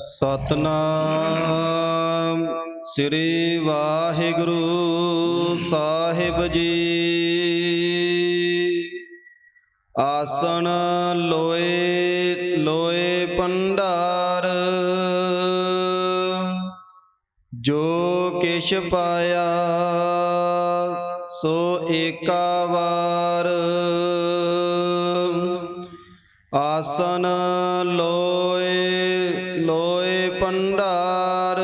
सतनाम श्री वाहिगुरु साहिब जी। आसन लोए लोए भंडार, जो किश पाया सो एका वार। आसन लोए लोए भंडार,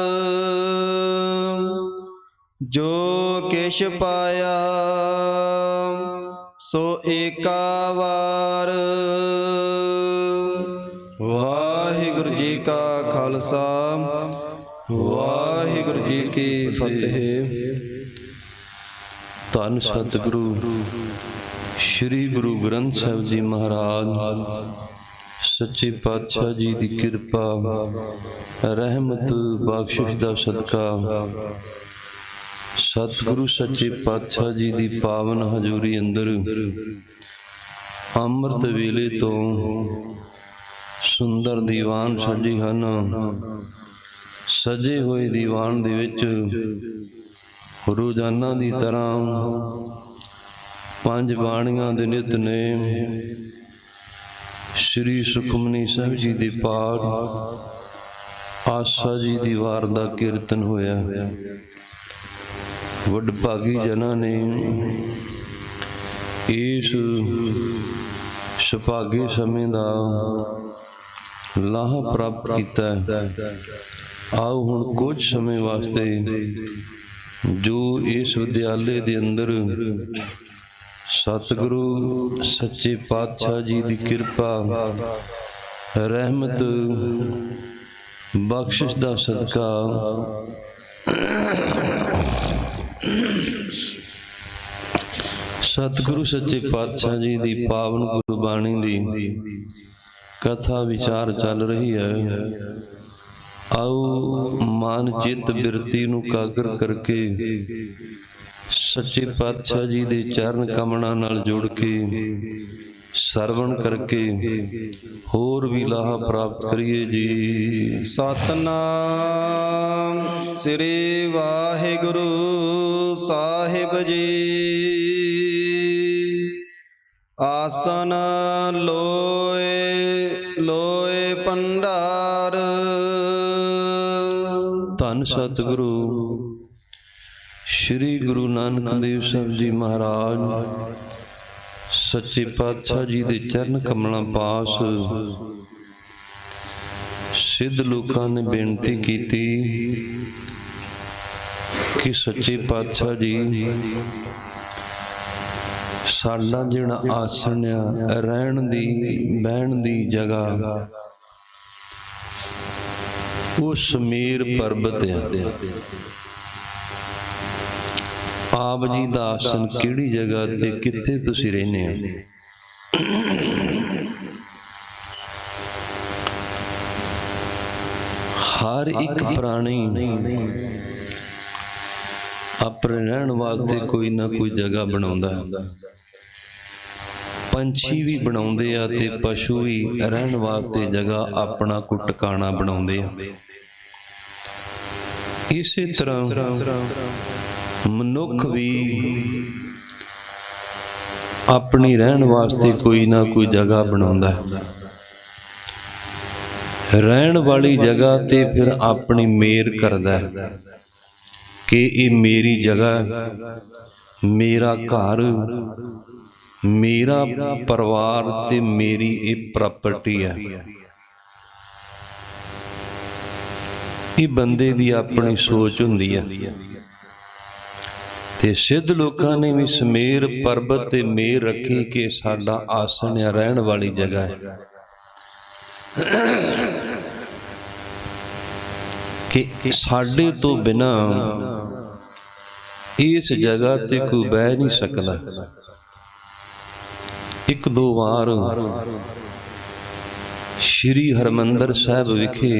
जो किश पाया सो एका वार। वाहिगुरु जी का खालसा, वाहिगुरु जी की फतेह। धन सतगुरु श्री गुरु ग्रंथ साहिब जी महाराज सच्चे पातशाह जी की किरपा रहमत बख्शिश दा सदका सतगुरु सच्चे पातशाह जी की पावन हजूरी अंदर अमृत वेले तो सुंदर दीवान सजे हन। सजे हुए दीवान दे विच रोजाना की तरह पंज बाणियां दे नितनेम श्री सुखमनी साहिब जी दे पाठ, आसा जी दी वार दा कीर्तन होया। वडभागी जना ने इस सुभागे समय दा लाह प्राप्त किया। आओ हुण कुछ समय वास्ते जो इस विद्यालय के अंदर सतगुरु सच्चे पातशाह जी की कृपा रहमत बख्शिश दा सदका सतगुरु सच्चे पातशाह जी की पावन गुरबाणी की कथा विचार चल रही है। आओ मान चित बिरती नूं कागर करके सच्चे पातशाह जी दे चरण कमलों नाल जोड़ के सरवण करके होर भी लाहा प्राप्त करिए जी। सतनाम श्री वाहिगुरु साहिब जी। आसन लोए लोए भंडार। धन सतगुरु श्री गुरु नानक देव साहब जी महाराज सच्चे पातशाह जी दे चरण कमलों पास सिद्ध लोगों ने बेनती की कि सच्चे पातशाह जी साडा जिहड़ा आसन आ रहण दी बहण दी जगह वो समीर पर्बत है। आप जी दा आसन किहड़ी जगह ते कित्थे तुसीं रहने हो? हर एक प्राणी अपने रहण वास्ते कोई ना कोई जगह बनाउंदा है। पंछी भी बनाउंदे आ ते पशु भी रहण वास्ते जगह अपना को टिकाणा बनाउंदे आ। इसे तरह मनुख भी अपनी रहण वास्ते कोई ना कोई जगह बनाउंदा है। रहण वाली जगह ते फिर अपनी मेर करदा है कि ये मेरी जगह, मेरा घर, मेरा परिवार ते मेरी ये प्रॉपर्टी है। ये बंदे दी अपनी सोच हुंदी है। ते सिद्ध लोकां ने भी समेर पर्बत ते मेर रखी कि साडा आसन या रहण वाली जगह है कि साडे तो बिना इस जगह ते कोई बह नहीं सकदा। एक दो बार श्री हरमंदर साहिब विखे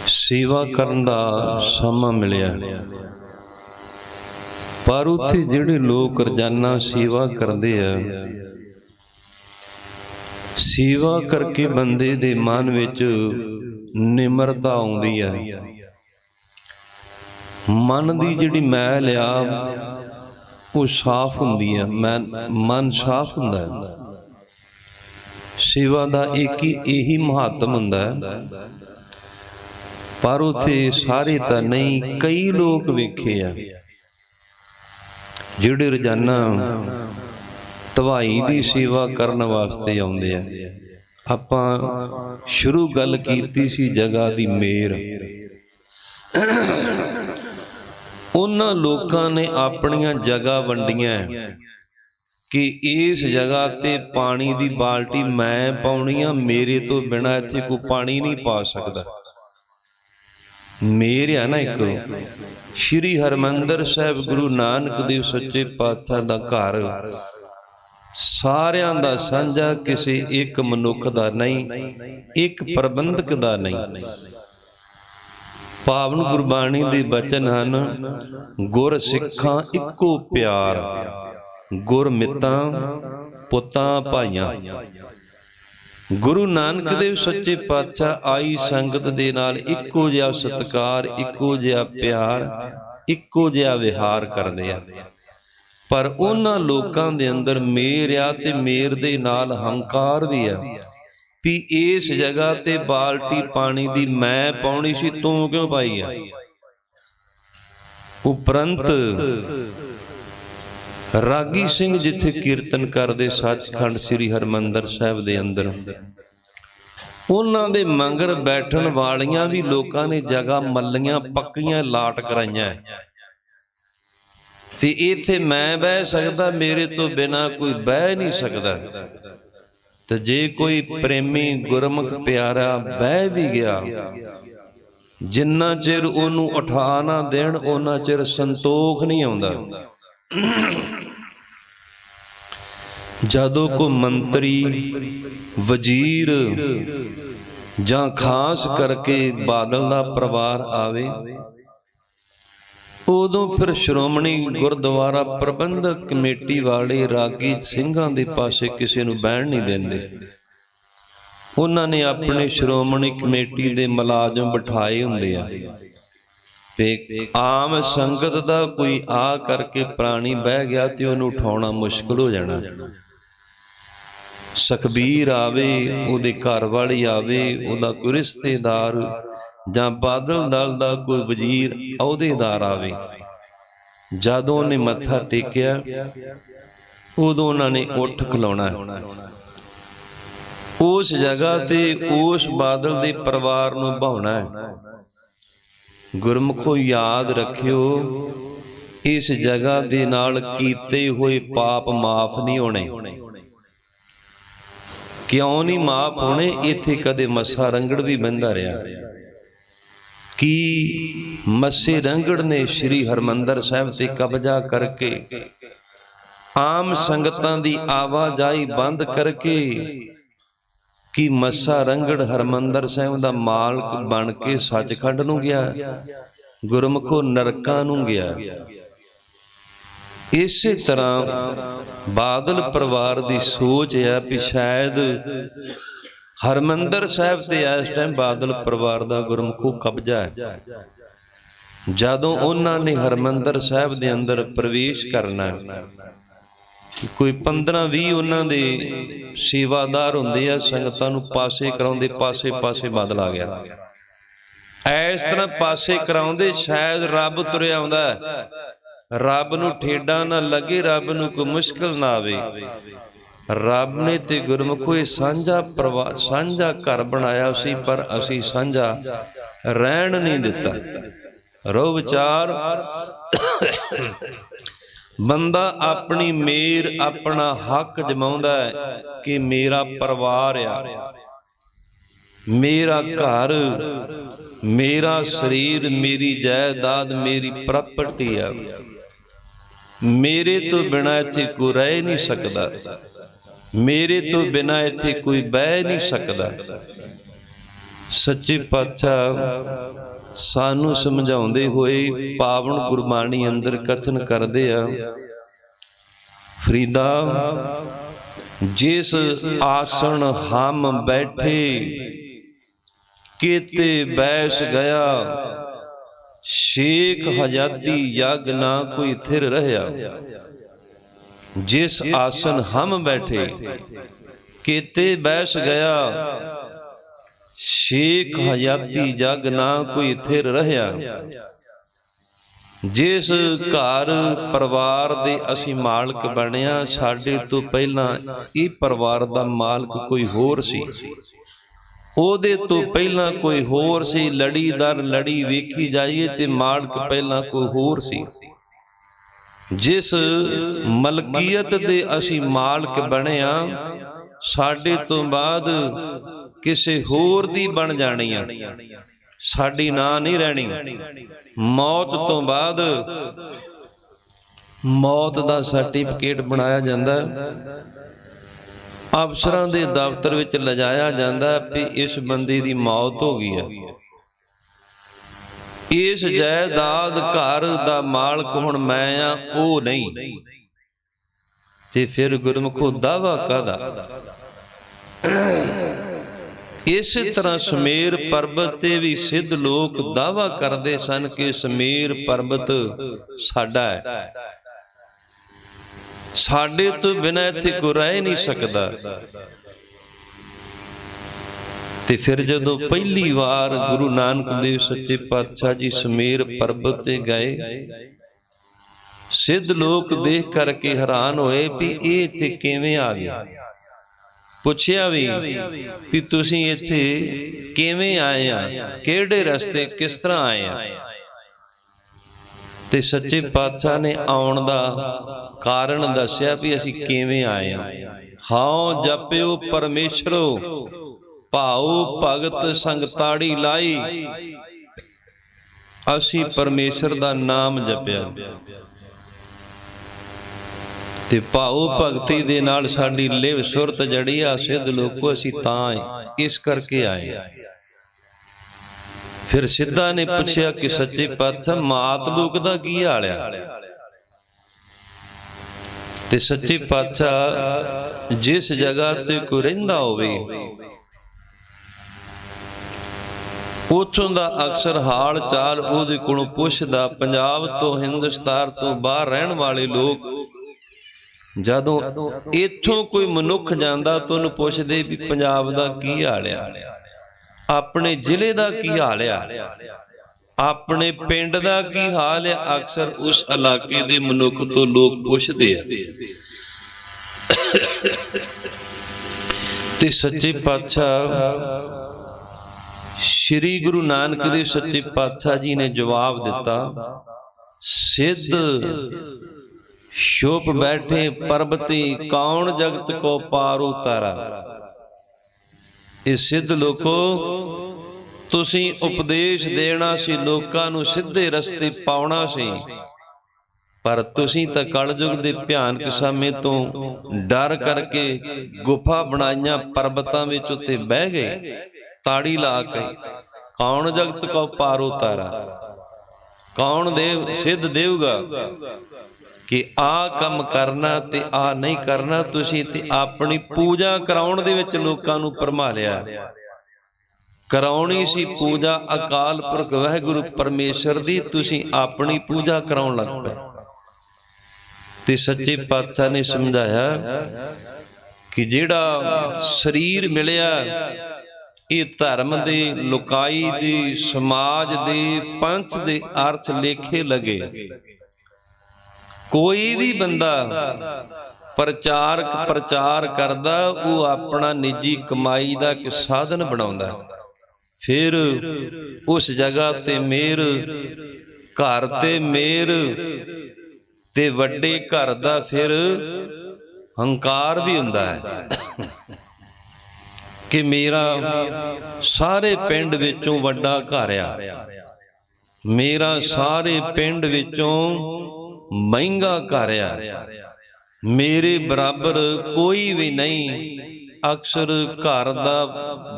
सेवा करन दा समा मिलिया, पर उत्थे जिहड़े लोग रोजाना सेवा करते हैं ਸੇਵਾ ਕਰਕੇ ਬੰਦੇ ਦੇ ਮਨ ਵਿੱਚ ਨਿਮਰਤਾ ਆਉਂਦੀ ਹੈ। ਮਨ ਦੀ ਜਿਹੜੀ ਮੈਲ ਆ ਉਹ ਸਾਫ਼ ਹੁੰਦੀ ਹੈ, ਮਨ ਸਾਫ਼ ਹੁੰਦਾ ਹੈ। ਸੇਵਾ ਦਾ ਇੱਕ ਹੀ ਇਹੀ ਮਹੱਤਵ ਹੁੰਦਾ ਹੈ। ਪਰ ਉੱਥੇ ਸਾਰੇ ਤਾਂ ਨਹੀਂ, ਕਈ ਲੋਕ ਵੇਖੇ ਆ ਜਿਹੜੇ ਰੋਜ਼ਾਨਾ ਧਵਾਈ ਦੀ ਸੇਵਾ ਕਰਨ ਵਾਸਤੇ ਆਉਂਦੇ ਆ। ਆਪਾਂ ਸ਼ੁਰੂ ਗੱਲ ਕੀਤੀ ਸੀ ਜਗ੍ਹਾ ਦੀ ਮੇਰ। ਉਹਨਾਂ ਲੋਕਾਂ ਨੇ ਆਪਣੀਆਂ ਜਗ੍ਹਾ ਵੰਡੀਆਂ ਕਿ ਇਸ ਜਗ੍ਹਾ ਤੇ ਪਾਣੀ ਦੀ ਬਾਲਟੀ ਮੈਂ ਪਾਉਣੀ ਆ, ਮੇਰੇ ਤੋਂ ਬਿਨਾਂ ਇੱਥੇ ਕੋਈ ਪਾਣੀ ਨਹੀਂ ਪਾ ਸਕਦਾ। ਮੇਰ ਆ ਨਾ ਇੱਕ। ਸ਼੍ਰੀ ਹਰਿਮੰਦਰ ਸਾਹਿਬ ਗੁਰੂ ਨਾਨਕ ਦੇਵ ਸੱਚੇ ਪਾਤਸ਼ਾਹ ਦਾ ਘਰ ਸਾਰਿਆਂ ਦਾ ਸਾਂਝਾ, ਕਿਸੇ ਇੱਕ ਮਨੁੱਖ ਦਾ ਨਹੀਂ, ਇੱਕ ਪ੍ਰਬੰਧਕ ਦਾ ਨਹੀਂ। ਪਾਵਨ ਗੁਰਬਾਣੀ ਦੇ ਬਚਨ ਹਨ, ਗੁਰ ਸਿੱਖਾਂ ਇੱਕੋ ਪਿਆਰ, ਗੁਰ ਮਿੱਤਾਂ ਪੁੱਤਾਂ ਭਾਈਆਂ। ਗੁਰੂ ਨਾਨਕ ਦੇਵ ਸੱਚੇ ਪਾਤਸ਼ਾਹ ਆਈ ਸੰਗਤ ਦੇ ਨਾਲ ਇੱਕੋ ਜਿਹਾ ਸਤਿਕਾਰ, ਇੱਕੋ ਜਿਹਾ ਪਿਆਰ, ਇੱਕੋ ਜਿਹਾ ਵਿਹਾਰ ਕਰਦੇ ਆ। ਪਰ ਉਹਨਾਂ ਲੋਕਾਂ ਦੇ ਅੰਦਰ ਮੇਰ ਆ, ਤੇ ਮੇਰ ਦੇ ਨਾਲ ਹੰਕਾਰ ਵੀ ਆ ਵੀ ਇਸ ਜਗ੍ਹਾ ਤੇ ਬਾਲਟੀ ਪਾਣੀ ਦੀ ਮੈਂ ਪਾਉਣੀ ਸੀ, ਤੂੰ ਕਿਉਂ ਪਾਈ ਆ। ਉਪਰੰਤ ਰਾਗੀ ਸਿੰਘ ਜਿੱਥੇ ਕੀਰਤਨ ਕਰਦੇ ਸੱਚਖੰਡ ਸ੍ਰੀ ਹਰਿਮੰਦਰ ਸਾਹਿਬ ਦੇ ਅੰਦਰ, ਉਹਨਾਂ ਦੇ ਮੰਗਰ ਬੈਠਣ ਵਾਲੀਆਂ ਵੀ ਲੋਕਾਂ ਨੇ ਜਗ੍ਹਾ ਮੱਲੀਆਂ ਪੱਕੀਆਂ ਲਾਟ ਕਰਾਈਆਂ ਤੇ ਇੱਥੇ ਮੈਂ ਬਹਿ ਸਕਦਾ, ਮੇਰੇ ਤੋਂ ਬਿਨਾ ਕੋਈ ਬਹਿ ਨਹੀਂ ਸਕਦਾ। ਤੇ ਜੇ ਕੋਈ ਪ੍ਰੇਮੀ ਗੁਰਮੁਖ ਪਿਆਰਾ ਬਹਿ ਵੀ ਗਿਆ, ਜਿੰਨਾ ਚਿਰ ਉਹਨੂੰ ਉਠਾ ਨਾ ਦੇਣ ਉਹਨਾਂ ਚਿਰ ਸੰਤੋਖ ਨਹੀਂ ਆਉਂਦਾ। ਜਦੋਂ ਕੋਈ ਮੰਤਰੀ, ਵਜ਼ੀਰ ਜਾਂ ਖਾਸ ਕਰਕੇ ਬਾਦਲ ਦਾ ਪਰਿਵਾਰ ਆਵੇ, ਉਦੋਂ ਫਿਰ ਸ਼੍ਰੋਮਣੀ ਗੁਰਦੁਆਰਾ ਪ੍ਰਬੰਧਕ ਕਮੇਟੀ ਵਾਲੇ ਰਾਗੀ ਸਿੰਘਾਂ ਦੇ ਪਾਸੇ ਕਿਸੇ ਨੂੰ ਬਹਿਣ ਨਹੀਂ ਦਿੰਦੇ। ਉਹਨਾਂ ਨੇ ਆਪਣੇ ਸ਼੍ਰੋਮਣੀ ਕਮੇਟੀ ਦੇ ਮੁਲਾਜ਼ਮ ਬਿਠਾਏ ਹੁੰਦੇ ਆ ਤੇ ਆਮ ਸੰਗਤ ਦਾ ਕੋਈ ਆ ਕਰਕੇ ਪ੍ਰਾਣੀ ਬਹਿ ਗਿਆ ਤੇ ਉਹਨੂੰ ਉਠਾਉਣਾ ਮੁਸ਼ਕਲ ਹੋ ਜਾਣਾ। ਸੁਖਬੀਰ ਆਵੇ, ਉਹਦੇ ਘਰ ਵਾਲੀ ਆਵੇ, ਉਹਦਾ ਕੋਈ ਰਿਸ਼ਤੇਦਾਰ ਜਾਂ ਬਾਦਲ ਦਲ ਦਾ ਕੋਈ ਵਜ਼ੀਰ ਅਹੁਦੇਦਾਰ ਆਵੇ, ਜਦੋਂ ਉਹਨੇ ਮੱਥਾ ਟੇਕਿਆ ਉਦੋਂ ਉਹਨਾਂ ਨੇ ਉੱਠ ਖਲੋਣਾ। ਉਸ ਜਗ੍ਹਾ ਤੇ ਉਸ ਬਾਦਲ ਦੇ ਪਰਿਵਾਰ ਨੂੰ ਭਾਉਣਾ ਹੈ। ਗੁਰਮੁਖੋ ਯਾਦ ਰੱਖਿਓ, ਇਸ ਜਗ੍ਹਾ ਦੇ ਨਾਲ ਕੀਤੇ ਹੋਏ ਪਾਪ ਮਾਫ ਨਹੀਂ ਹੋਣੇ। ਕਿਉਂ ਨਹੀਂ ਮਾਫ ਹੋਣੇ? ਇੱਥੇ ਕਦੇ ਮੱਸਾ ਰੰਗੜ ਵੀ ਬਹਿੰਦਾ ਰਿਹਾ। ਕੀ ਮੱਸੇ ਰੰਗੜ ਨੇ ਸ੍ਰੀ ਹਰਿਮੰਦਰ ਸਾਹਿਬ ਤੇ ਕਬਜ਼ਾ ਕਰਕੇ ਆਮ ਸੰਗਤਾਂ ਦੀ ਆਵਾਜਾਈ ਬੰਦ ਕਰਕੇ, ਕੀ ਮੱਸਾ ਰੰਗੜ ਹਰਿਮੰਦਰ ਸਾਹਿਬ ਦਾ ਮਾਲਕ ਬਣ ਕੇ ਸੱਚਖੰਡ ਨੂੰ ਗਿਆ? ਗੁਰਮੁਖੋ ਨਰਕਾਂ ਨੂੰ ਗਿਆ। ਇਸੇ ਤਰ੍ਹਾਂ ਬਾਦਲ ਪਰਿਵਾਰ ਦੀ ਸੋਚ ਹੈ ਵੀ ਸ਼ਾਇਦ ਹਰਿਮੰਦਰ ਸਾਹਿਬ ਤੇ ਇਸ ਟਾਈਮ ਬਾਦਲ ਪਰਿਵਾਰ ਦਾ ਗੁਰਮੁਖੋ ਕਬਜ਼ਾ ਹੈ। ਜਦੋਂ ਉਹਨਾਂ ਨੇ ਹਰਿਮੰਦਰ ਸਾਹਿਬ ਦੇ ਅੰਦਰ ਪ੍ਰਵੇਸ਼ ਕਰਨਾ, ਕੋਈ 15-20 ਉਹਨਾਂ ਦੇ ਸੇਵਾਦਾਰ ਹੁੰਦੇ ਆ, ਸੰਗਤਾਂ ਨੂੰ ਪਾਸੇ ਕਰਾਉਂਦੇ, ਪਾਸੇ ਬਾਦਲ ਆ ਗਿਆ। ਇਸ ਤਰ੍ਹਾਂ ਪਾਸੇ ਕਰਾਉਂਦੇ, ਸ਼ਾਇਦ ਰੱਬ ਤੁਰਿਆ ਆਉਂਦਾ, ਰੱਬ ਨੂੰ ਠੇਡਾ ਨਾ ਲੱਗੇ, ਰੱਬ ਨੂੰ ਕੋਈ ਮੁਸ਼ਕਲ ਨਾ ਆਵੇ। ਰੱਬ ਨੇ ਤੇ ਗੁਰਮੁਖੋ ਇਹ ਸਾਂਝਾ ਪਰਿਵਾਰ, ਸਾਂਝਾ ਘਰ ਬਣਾਇਆ ਸੀ, ਪਰ ਅਸੀਂ ਸਾਂਝਾ ਰਹਿਣ ਨਹੀਂ ਦਿੱਤਾ। ਰੋ ਵਿਚਾਰ, ਬੰਦਾ ਆਪਣੀ ਮੇਰ, ਆਪਣਾ ਹੱਕ ਜਮਾਉਂਦਾ ਹੈ ਕਿ ਮੇਰਾ ਪਰਿਵਾਰ ਆ, ਮੇਰਾ ਘਰ, ਮੇਰਾ ਸਰੀਰ, ਮੇਰੀ ਜਾਇਦਾਦ, ਮੇਰੀ ਪ੍ਰਾਪਰਟੀ ਆ, ਮੇਰੇ ਤੋਂ ਬਿਨਾਂ ਇੱਥੇ ਕੋਈ ਰਹਿ ਨਹੀਂ ਸਕਦਾ, ਮੇਰੇ ਤੋਂ ਬਿਨਾਂ ਇੱਥੇ ਕੋਈ ਬਹਿ ਨਹੀਂ ਸਕਦਾ। ਸੱਚੇ ਪਾਤਸ਼ਾਹ ਸਾਨੂੰ ਸਮਝਾਉਂਦੇ ਹੋਏ ਪਾਵਨ ਗੁਰਬਾਣੀ ਅੰਦਰ ਕਥਨ ਕਰਦੇ ਆ, ਫਰੀਦਾ जिस आसन हम बैठे केते बैस गया, शेख हजाती यग ना कोई थिर रहया। जिस आसन हम बैठे केते बैस गया, शेख हजाती जग ना कोई थिर रहया। जिस घर परिवार दे असी मालक बनिया, साडे तो पहला इह परिवार दा मालक कोई होर सी, ओहदे तो पहला कोई होर सी। लड़ी दर लड़ी वेखी जाइए ते मालक पहला कोई होर सी। जिस मलकीयत दे असी मालक बनिया, साडे तो बाद किसे होर दी बन जानी आ, साडी ना नहीं रहनी। मौत तो बाद मौत दा सर्टिफिकेट बनाया जाता, अफसरां दे दफ्तर विच लिजाया जाता भी इस बंदे दी मौत हो गई है। इस जायदाद घर दा मालक हुण मैं आ, ओ नहीं। ते फिर गुरमुखो दावा कादा? इस तरह सुमेर पर्वत ते भी सिद्ध लोक दावा करते सन कि सुमेर पर्वत साडा है, साडे तो बिना इत्थे कोई रह नहीं सकता। ते फिर जदों पहली बार गुरु नानक देव सच्चे पातशाह जी सुमेर पर्वत ते गए, सिद्ध लोक देख करके हैरान होए भी ये इत्थे किवें आ गया। पुछया भी तुसीं इत्थे किवें आए आ, किहड़े रस्ते किस तरह आए आ। ते सच्चे पातशाह ने आउण दा कारण दस्या भी असीं किवें आए आ। हाओ जपियो परमेशरो, भाओ भगत संग ताड़ी लाई। असीं परमेश्वर दा नाम जपिया ते भाओ भगती दे नाल साडी लिव सुरत जड़ी आ। सिद्ध लोको असीं तां इस करके आए। फिर सिद्धा ने पुछया कि सच्चे पातशाह मात लोक दा की हाल आ। ते सच्चे पातशाह जिस जगह ते कोई रहिंदा होवे, उत्थों दा अक्सर हाल चाल उहदे कोलों पुछदा। पंजाब तो हिंदुस्तान तो बाहर रहण वाले लोग जदों इत्थों कोई मनुख जांदा तो उहनूं पुछदे भी पंजाब दा की हाल आ, अपने जिले दा की हाल आ, अपने पिंड दा की हाल आ। अक्सर उस इलाके दे मनुख तो लोग पुछदे आ। ते सच्चे पातशाह श्री गुरु नानक देव सच्चे पातशाह जी ने जवाब दिता, सिद्ध शोप बैठे पर्वती, कौन जगत को पार उतारा। इस सिद्ध लोको तुसीं उपदेश देना सी, लोकां नूं सिद्धे रस्ते पाउणा सी, पर तुसीं तां कलयुग दे भयानक समय तो डर करके गुफा बनाईयां, पर्वतां विच उत्ते बह गए ताड़ी ला के। कौन जगत को पार उतारा, कौन देव सिद्ध देऊगा कि आ कम करना ते आ नहीं करना। तुसीं ते अपनी पूजा कराउण दे विच लोकां नूं भरमालिया। कराउणी सी पूजा अकाल पुरख वाहिगुरू परमेश्वर दी, तुसीं अपनी पूजा कराउण लग पए। ते सच्चे पातशाह ने समझाया कि जिहड़ा शरीर मिलिया, ये धर्म दे, लुकाई दे, समाज दे, पंथ दे अर्थ लेखे लगे। कोई भी बंदा प्रचारक प्रचार करदा, वो अपना निजी कमाई दा एक साधन बनाउंदा। फिर उस जगह ते मेर, घर ते मेर ते वड्डे घर दा फिर हंकार भी हुंदा है कि मेरा सारे पिंड विचों वड्डा घर आ, मेरा सारे पिंड विचों महंगा घर आ, मेरे बराबर कोई भी नहीं। अक्सर घर दा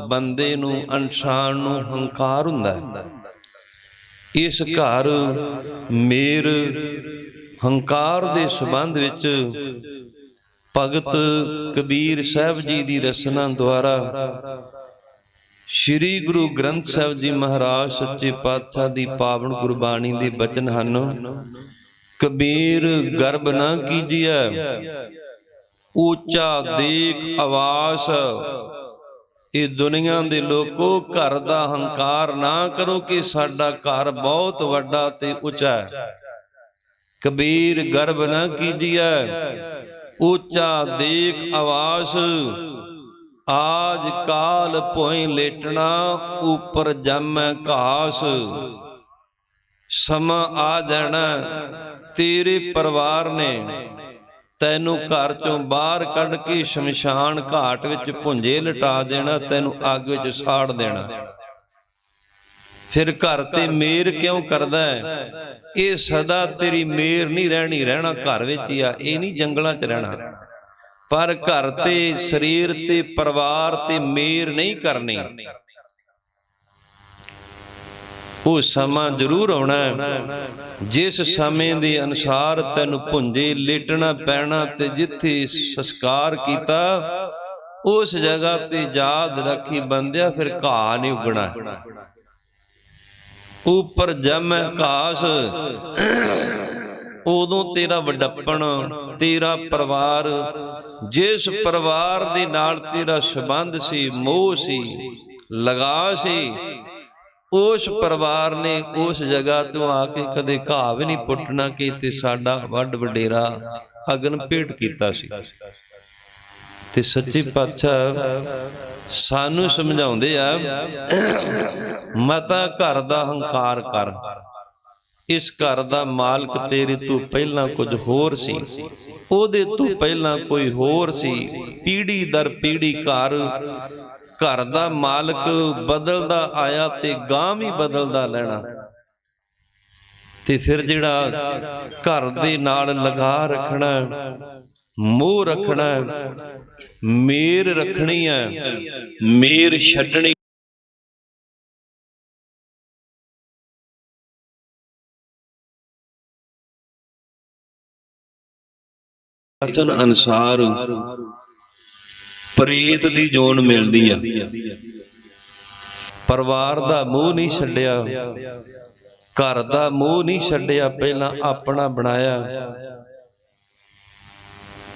बंदे नूं, इंसान नूं हंकार हुंदा है। इस घर मेर हंकार दे संबंध विच ਭਗਤ ਕਬੀਰ ਸਾਹਿਬ ਜੀ ਦੀ ਰਚਨਾ ਦੁਆਰਾ ਸ੍ਰੀ ਗੁਰੂ ਗ੍ਰੰਥ ਸਾਹਿਬ ਜੀ ਮਹਾਰਾਜ ਸੱਚੇ ਪਾਤਸ਼ਾਹ ਦੀ ਪਾਵਨ ਗੁਰਬਾਣੀ ਦੇ ਬਚਨ ਹਨ। ਕਬੀਰ ਗਰਬ ਨਾ ਕੀਜੀਐ, ਉੱਚਾ ਦੇਖ ਆਵਾਸ। ਇਹ ਦੁਨੀਆ ਦੇ ਲੋਕੋ, ਘਰ ਦਾ ਹੰਕਾਰ ਨਾ ਕਰੋ ਕਿ ਸਾਡਾ ਘਰ ਬਹੁਤ ਵੱਡਾ ਤੇ ਉੱਚਾ ਹੈ। ਕਬੀਰ ਗਰਬ ਨਾ ਕੀਜੀਐ, ਉੱਚਾ ਦੇਖ ਆਵਾਸ। ਆਜ ਕਾਲ ਭੋਏ ਲੇਟਣਾ, ਉੱਪਰ ਜੰਮੈ ਘਾਸ। ਸਮਾਂ ਆ ਜਾਣਾ, ਤੇਰੇ ਪਰਿਵਾਰ ਨੇ ਤੈਨੂੰ ਘਰ ਚੋਂ ਬਾਹਰ ਕੱਢ ਕੇ ਸ਼ਮਸ਼ਾਨ ਘਾਟ ਵਿੱਚ ਭੁੰਜੇ ਲਟਾ ਦੇਣਾ, ਤੈਨੂੰ ਅੱਗ ਵਿੱਚ ਸਾੜ ਦੇਣਾ। ਫਿਰ ਘਰ ਤੇ ਮੇਰ ਕਿਉਂ ਕਰਦਾ ਹੈ? ਇਹ ਸਦਾ ਤੇਰੀ ਮੇਰ ਨਹੀਂ ਰਹਿਣੀ, ਰਹਿਣਾ ਘਰ ਵਿੱਚ ਹੀ ਆ, ਇਹ ਨਹੀਂ ਜੰਗਲਾਂ 'ਚ ਰਹਿਣਾ। ਪਰ ਘਰ ਤੇ ਸਰੀਰ ਤੇ ਪਰਿਵਾਰ ਤੇ ਮੇਰ ਨਹੀਂ ਕਰਨੀ। ਉਹ ਸਮਾਂ ਜ਼ਰੂਰ ਆਉਣਾ ਜਿਸ ਸਮੇਂ ਦੇ ਅਨੁਸਾਰ ਤੈਨੂੰ ਭੁੰਜੇ ਲੇਟਣਾ ਪੈਣਾ, ਤੇ ਜਿੱਥੇ ਸੰਸਕਾਰ ਕੀਤਾ ਉਸ ਜਗ੍ਹਾ ਤੇ ਯਾਦ ਰੱਖੀ ਬੰਦਿਆ, ਫਿਰ ਘਾਹ ਨਹੀਂ ਉੱਗਣਾ। ਉੱਪਰ ਜੰਮੈ ਘਾਸ। ਉਦੋਂ ਤੇਰਾ ਵੱਡਪਣ, ਤੇਰਾ ਪਰਿਵਾਰ, ਜਿਸ ਪਰਿਵਾਰ ਦੇ ਨਾਲ ਤੇਰਾ ਸੰਬੰਧ ਸੀ, ਮੋਹ ਸੀ, ਲਗਾਅ ਸੀ, ਉਸ ਪਰਿਵਾਰ ਨੇ ਉਸ ਜਗ੍ਹਾ ਤੋਂ ਆ ਕੇ ਕਦੇ ਘਾਹ ਵੀ ਨਹੀਂ ਪੁੱਟਣਾ ਕਿ ਤੇ ਸਾਡਾ ਵੱਡ ਵਡੇਰਾ ਅਗਨ ਭੇਟ ਕੀਤਾ ਸੀ। ਤੇ ਸੱਚੇ ਪਾਤਸ਼ਾਹ ਸਾਨੂੰ ਸਮਝਾਉਂਦੇ ਆ, ਮਤਾ ਘਰ ਦਾ ਹੰਕਾਰ ਕਰ। ਇਸ ਘਰ ਦਾ ਮਾਲਕ ਤੇਰੇ ਤੋਂ ਪਹਿਲਾਂ ਕੁਝ ਹੋਰ ਸੀ, ਉਹਦੇ ਤੋਂ ਪਹਿਲਾਂ ਕੋਈ ਹੋਰ ਸੀ। ਪੀੜ੍ਹੀ ਦਰ ਪੀੜ੍ਹੀ ਘਰ ਦਾ ਮਾਲਕ ਬਦਲਦਾ ਆਇਆ ਤੇ ਗਾਂ ਵੀ ਬਦਲਦਾ ਲੈਣਾ। ਤੇ ਫਿਰ ਜਿਹੜਾ ਘਰ ਦੇ ਨਾਲ ਲਗਾ ਰੱਖਣਾ, ਮੋਹ ਰੱਖਣਾ, ਮੇਰ ਰੱਖਣੀ ਹੈ, ਮੇਰ ਛੱਡਣੀ ਵਚਨ ਅਨੁਸਾਰ ਪ੍ਰੇਤ ਦੀ ਜੋਨ ਮਿਲਦੀ ਆ। ਪਰਿਵਾਰ ਦਾ ਮੋਹ ਨਹੀਂ ਛੱਡਿਆ, ਘਰ ਦਾ ਮੋਹ ਨਹੀਂ ਛੱਡਿਆ, ਪਹਿਲਾਂ ਆਪਣਾ ਬਣਾਇਆ।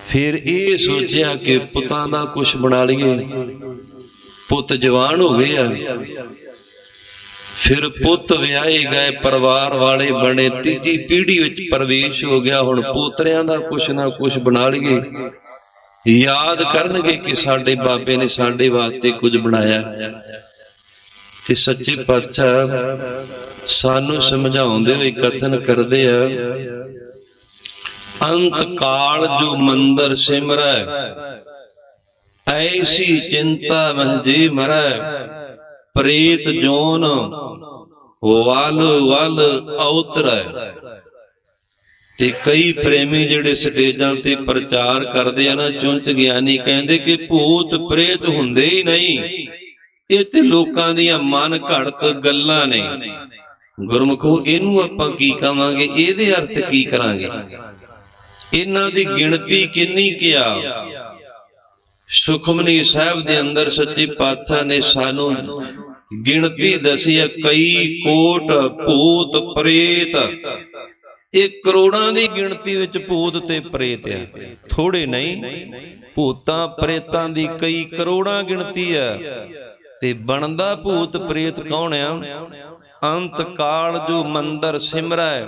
ਫਿਰ ਇਹ ਸੋਚਿਆ ਕਿ ਪੁੱਤਾਂ ਦਾ ਕੁਛ ਬਣਾ ਲਈਏ। ਪੁੱਤ ਜਵਾਨ ਹੋ ਗਏ ਆ, ਫਿਰ ਪੁੱਤ ਵਿਆਹੇ ਗਏ, ਪਰਿਵਾਰ ਵਾਲੇ ਬਣੇ, ਤੀਜੀ ਪੀੜ੍ਹੀ ਵਿੱਚ ਪ੍ਰਵੇਸ਼ ਹੋ ਗਿਆ। ਹੁਣ ਪੋਤਰਿਆਂ ਦਾ ਕੁਛ ਨਾ ਕੁਛ ਬਣਾ ਲਈਏ। ਯਾਦ ਕਰਨਗੇ ਕਿ ਸਾਡੇ ਬਾਬੇ ਨੇ ਸਾਡੇ ਵਾਸਤੇ ਕੁਝ ਬਣਾਇਆ। ਤੇ ਸੱਚੇ ਪਾਤਸ਼ਾਹ ਸਾਨੂੰ ਸਮਝਾਉਂਦੇ ਹੋਏ ਕਥਨ ਕਰਦੇ ਆ, ਅੰਤ ਕਾਲ ਜੋ ਮੰਦਰ ਸਿਮਰੈ, ਐਸੀ ਚਿੰਤਾ ਮਹਿ ਜੀ ਮਰੈ। ਪ੍ਰੇਤ ਜੋਨ ਵਲ ਵਲ ਔਤਰੈ। ਤੇ ਕਈ ਪ੍ਰੇਮੀ ਜਿਹੜੇ ਸਟੇਜਾਂ ਤੇ ਪ੍ਰਚਾਰ ਕਰਦੇ ਆ ਨਾ, ਚੁੰਚ ਗਿਆਨੀ ਕਹਿੰਦੇ ਕਿ ਭੂਤ ਪ੍ਰੇਤ ਹੁੰਦੇ ਹੀ ਨਹੀਂ, ਇਹ ਤੇ ਲੋਕਾਂ ਦੀਆਂ ਮਨ ਘੜਤ ਗੱਲਾਂ ਨੇ। ਗੁਰਮੁਖੋ, ਇਹਨੂੰ ਆਪਾਂ ਕੀ ਕਵਾਂਗੇ? ਇਹਦੇ ਅਰਥ ਕੀ ਕਰਾਂਗੇ? ਇਹਨਾਂ ਦੀ ਗਿਣਤੀ ਕਿੰਨੀ ਕਿਆ? ਸੁਖਮਨੀ ਸਾਹਿਬ ਦੇ ਅੰਦਰ ਸੱਚੇ ਪਾਤਸ਼ਾਹ ਨੇ ਸਾਨੂੰ ਗਿਣਤੀ ਦੱਸੀ ਹੈ, ਕਈ ਕੋਟ ਭੂਤ ਪ੍ਰੇਤ। ਇਹ ਕਰੋੜਾਂ ਦੀ ਗਿਣਤੀ ਵਿੱਚ ਭੂਤ ਤੇ ਪ੍ਰੇਤ ਆ, ਥੋੜੇ ਨਹੀਂ। ਭੂਤਾਂ ਪ੍ਰੇਤਾਂ ਦੀ ਕਈ ਕਰੋੜਾਂ ਗਿਣਤੀ ਆ। ਤੇ ਬਣਦਾ ਭੂਤ ਪ੍ਰੇਤ ਕੌਣ ਆ? ਅੰਤ ਕਾਲ ਜੋ ਮੰਦਰ ਸਿਮਰੈ।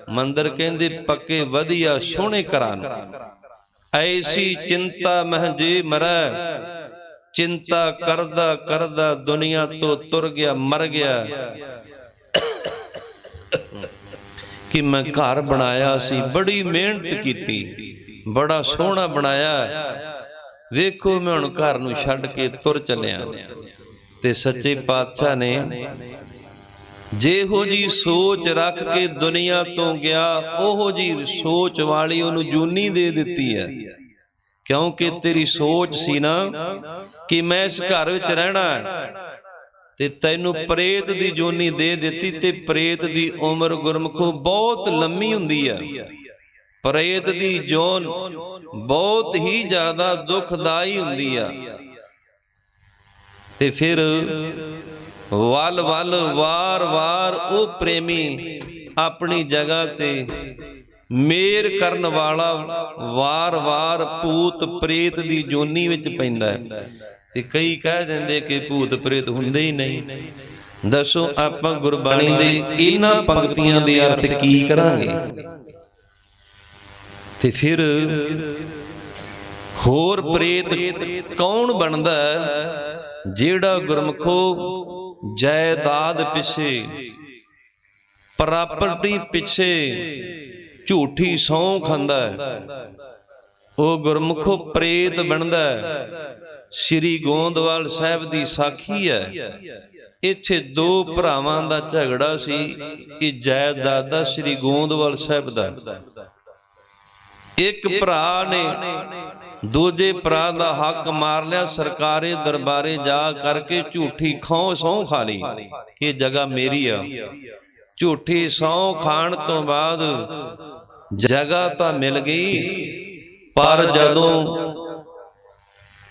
ਮੰਦਰ ਕਹਿੰਦੇ ਪੱਕੇ ਵਧੀਆ ਸੋਹਣੇ ਘਰਾਂ ਨੂੰ। ਐਸੀ ਚਿੰਤਾ ਮਹਿ ਜੇ ਮਰੈ। ਚਿੰਤਾ ਕਰਦਾ ਕਰਦਾ ਦੁਨੀਆ ਤੋਂ ਤੁਰ ਗਿਆ, ਮਰ ਗਿਆ। ਕਿ ਮੈਂ ਘਰ ਬਣਾਇਆ ਸੀ, ਬੜੀ ਮਿਹਨਤ ਕੀਤੀ, ਬੜਾ ਸੋਹਣਾ ਬਣਾਇਆ, ਵੇਖੋ ਮੈਂ ਹੁਣ ਘਰ ਨੂੰ ਛੱਡ ਕੇ ਤੁਰ ਚੱਲਿਆ। ਤੇ ਸੱਚੇ ਪਾਤਸ਼ਾਹ ਨੇ ਜਿਹੋ ਜੀ ਸੋਚ ਰੱਖ ਕੇ ਦੁਨੀਆ ਤੋਂ ਗਿਆ, ਉਹੋ ਜੀ ਸੋਚ ਵਾਲੀ ਉਹਨੂੰ ਜੂਨੀ ਦੇ ਦਿੱਤੀ ਹੈ। ਕਿਉਂਕਿ ਤੇਰੀ ਸੋਚ ਸੀ ਨਾ ਕਿ ਮੈਂ ਇਸ ਘਰ ਵਿੱਚ ਰਹਿਣਾ, ਤੇ ਤੈਨੂੰ ਪ੍ਰੇਤ ਦੀ ਜੋਨੀ ਦੇ ਦਿੱਤੀ। ਤੇ ਪ੍ਰੇਤ ਦੀ ਉਮਰ ਗੁਰਮੁਖੋ ਬਹੁਤ ਲੰਮੀ ਹੁੰਦੀ ਹੈ। ਪ੍ਰੇਤ ਦੀ ਜੋਨ ਬਹੁਤ ਹੀ ਜ਼ਿਆਦਾ ਦੁਖਦਾਈ ਹੁੰਦੀ ਆ। ਤੇ ਫਿਰ ਵੱਲ ਵੱਲ ਵਾਰ-ਵਾਰ ਉਹ ਪ੍ਰੇਮੀ ਆਪਣੀ ਜਗ੍ਹਾ ਤੇ ਮੇਰ ਕਰਨ ਵਾਲਾ ਵਾਰ-ਵਾਰ ਭੂਤ ਪ੍ਰੇਤ ਦੀ ਜੋਨੀ ਵਿੱਚ ਪੈਂਦਾ ਹੈ। ਤੇ ਕਈ ਕਹਿ ਦਿੰਦੇ ਕਿ ਭੂਤ ਪ੍ਰੇਤ ਹੁੰਦੇ ਹੀ ਨਹੀਂ। ਦੱਸੋ ਆਪਾਂ ਗੁਰਬਾਣੀ ਦੇ ਇਹਨਾਂ ਪੰਕਤੀਆਂ ਦੇ ਅਰਥ ਕੀ ਕਰਾਂਗੇ? ਤੇ ਫਿਰ ਹੋਰ ਪ੍ਰੇਤ ਕੌਣ ਬਣਦਾ ਜਿਹੜਾ ਗੁਰਮਖੋ ਜਾਇਦਾਦ ਪਿੱਛੇ, ਪ੍ਰਾਪਰਟੀ ਪਿੱਛੇ ਝੂਠੀ ਸਹੁੰ ਖਾਂਦਾ ਹੈ? ਉਹ ਗੁਰਮੁਖੋ ਪ੍ਰੇਤ ਬਣਦਾ ਹੈ। ਸ੍ਰੀ ਗੋਂਦਵਾਲ ਸਾਹਿਬ ਦੀ ਸਾਖੀ ਹੈ। ਇੱਥੇ ਦੋ ਭਰਾਵਾਂ ਦਾ ਝਗੜਾ ਸੀ। ਇਹ ਜਾਇਦਾਦ ਦਾ ਸ੍ਰੀ ਗੋਂਦਵਾਲ ਸਾਹਿਬ ਦਾ। ਇੱਕ ਭਰਾ ਨੇ ਦੂਜੇ ਭਰਾ ਦਾ ਹੱਕ ਮਾਰ ਲਿਆ। ਸਰਕਾਰੀ ਦਰਬਾਰੇ ਜਾ ਕਰਕੇ ਝੂਠੀ ਸਹੁੰ ਖਾ ਲਈ ਕਿ ਜਗ੍ਹਾ ਮੇਰੀ ਆ। ਝੂਠੀ ਸਹੁੰ ਖਾਣ ਤੋਂ ਬਾਅਦ ਜਗ੍ਹਾ ਤਾਂ ਮਿਲ ਗਈ, ਪਰ ਜਦੋਂ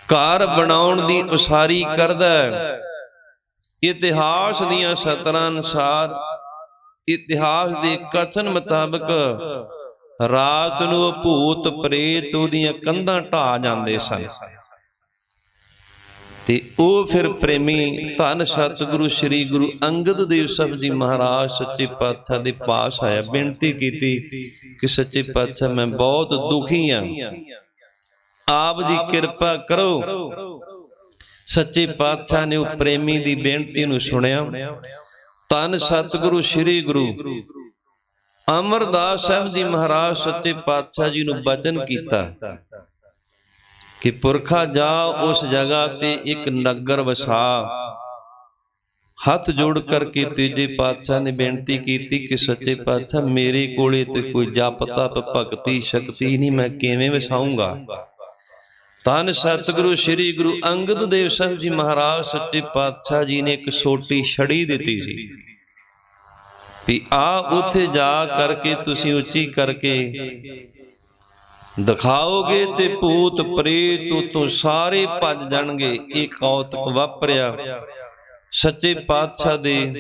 ਘਰ ਬਣਾਉਣ ਦੀ ਉਸਾਰੀ ਕਰਦਾ, ਇਤਿਹਾਸ ਦੀਆਂ ਸਤਰਾਂ ਅਨੁਸਾਰ, ਇਤਿਹਾਸ ਦੇ ਕਥਨ ਮੁਤਾਬਕ ਰਾਤ ਨੂੰ ਉਹ ਭੂਤ ਪ੍ਰੇਤ ਉਹਦੀਆਂ ਕੰਧਾਂ ਢਾਹ ਜਾਂਦੇ ਸਨ। ਤੇ ਉਹ ਫਿਰ ਪ੍ਰੇਮੀ ਧੰਨ ਸਤਿਗੁਰੂ ਸ੍ਰੀ ਗੁਰੂ ਅੰਗਦ ਦੇਵ ਸਾਹਿਬ ਜੀ ਮਹਾਰਾਜ ਸੱਚੇ ਪਾਤਸ਼ਾਹ ਦੇ ਪਾਸ ਆਇਆ। ਬੇਨਤੀ ਕੀਤੀ ਕਿ ਸੱਚੇ ਪਾਤਸ਼ਾਹ ਮੈਂ ਬਹੁਤ ਦੁਖੀ ਹਾਂ, ਆਪ ਜੀ ਕਿਰਪਾ ਕਰੋ। ਸੱਚੇ ਪਾਤਸ਼ਾਹ ਨੇ ਉਹ ਪ੍ਰੇਮੀ ਦੀ ਬੇਨਤੀ ਨੂੰ ਸੁਣਿਆ। ਧੰਨ ਸਤਿਗੁਰੂ ਸ੍ਰੀ ਗੁਰੂ ਅਮਰਦਾਸ ਸਾਹਿਬ ਜੀ ਮਹਾਰਾਜ ਸੱਚੇ ਪਾਤਸ਼ਾਹ ਜੀ ਨੂੰ ਬਚਨ ਕੀਤਾ ਕਿ ਪੁਰਖਾ ਜਾ ਉਸ ਜਗ੍ਹਾ ਤੇ ਇੱਕ ਨਗਰ ਵਸਾ। ਹੱਥ ਜੋੜ ਕਰਕੇ ਤੀਜੇ ਪਾਤਸ਼ਾਹ ਨੇ ਬੇਨਤੀ ਕੀਤੀ ਕਿ ਸੱਚੇ ਪਾਤਸ਼ਾਹ ਮੇਰੇ ਕੋਲੇ ਤੇ ਕੋਈ ਜਪ ਤਪ ਭਗਤੀ ਸ਼ਕਤੀ ਨਹੀਂ, ਮੈਂ ਕਿਵੇਂ ਵਸਾਊਂਗਾ? ਧੰਨ ਸਤਿਗੁਰੂ ਸ੍ਰੀ ਗੁਰੂ ਅੰਗਦ ਦੇਵ ਸਾਹਿਬ ਜੀ ਮਹਾਰਾਜ ਸੱਚੇ ਪਾਤਸ਼ਾਹ ਜੀ ਨੇ ਇੱਕ ਛੋਟੀ ਛੜੀ ਦਿੱਤੀ ਸੀ ਵੀ ਆ ਉੱਥੇ ਜਾ ਕਰਕੇ ਤੁਸੀਂ ਉੱਚੀ ਕਰਕੇ ਦਿਖਾਓਗੇ ਤੇ ਭੂਤ ਪ੍ਰੇਤ ਉਤੋਂ ਸਾਰੇ ਭੱਜ ਜਾਣਗੇ। ਇਹ ਕੌਤਕ ਵਾਪਰਿਆ। ਸੱਚੇ ਪਾਤਸ਼ਾਹ ਦੇ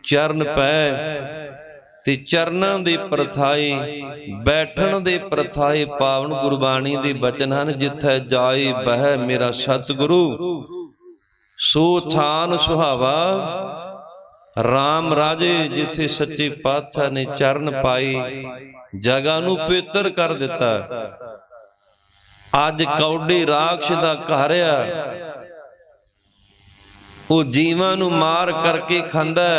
ਚਰਨ ਪੈ ਤੇ ਚਰਨਾਂ ਦੇ ਪ੍ਰਥਾਏ, ਬੈਠਣ ਦੇ ਪ੍ਰਥਾਏ ਪਾਵਨ ਗੁਰਬਾਣੀ ਦੇ ਬਚਨ ਹਨ। ਜਿੱਥੇ ਜਾਏ ਬਹਿ ਮੇਰਾ ਸਤਿਗੁਰੂ, ਸੋ ਥਾਨ ਸੁਹਾਵਾ ਰਾਮ ਰਾਜੇ। ਜਿੱਥੇ ਸੱਚੇ ਪਾਤਸ਼ਾਹ ਨੇ ਚਰਨ ਪਾਏ, ਜਗ੍ਹਾ ਨੂੰ ਪਵਿੱਤਰ ਕਰ ਦਿੱਤਾ। ਅੱਜ ਕੌਡੇ ਰਾਖਸ਼ ਦਾ ਘਰ ਆ, ਉਹ ਜੀਵਾਂ ਨੂੰ ਮਾਰ ਕਰਕੇ ਖਾਂਦਾ।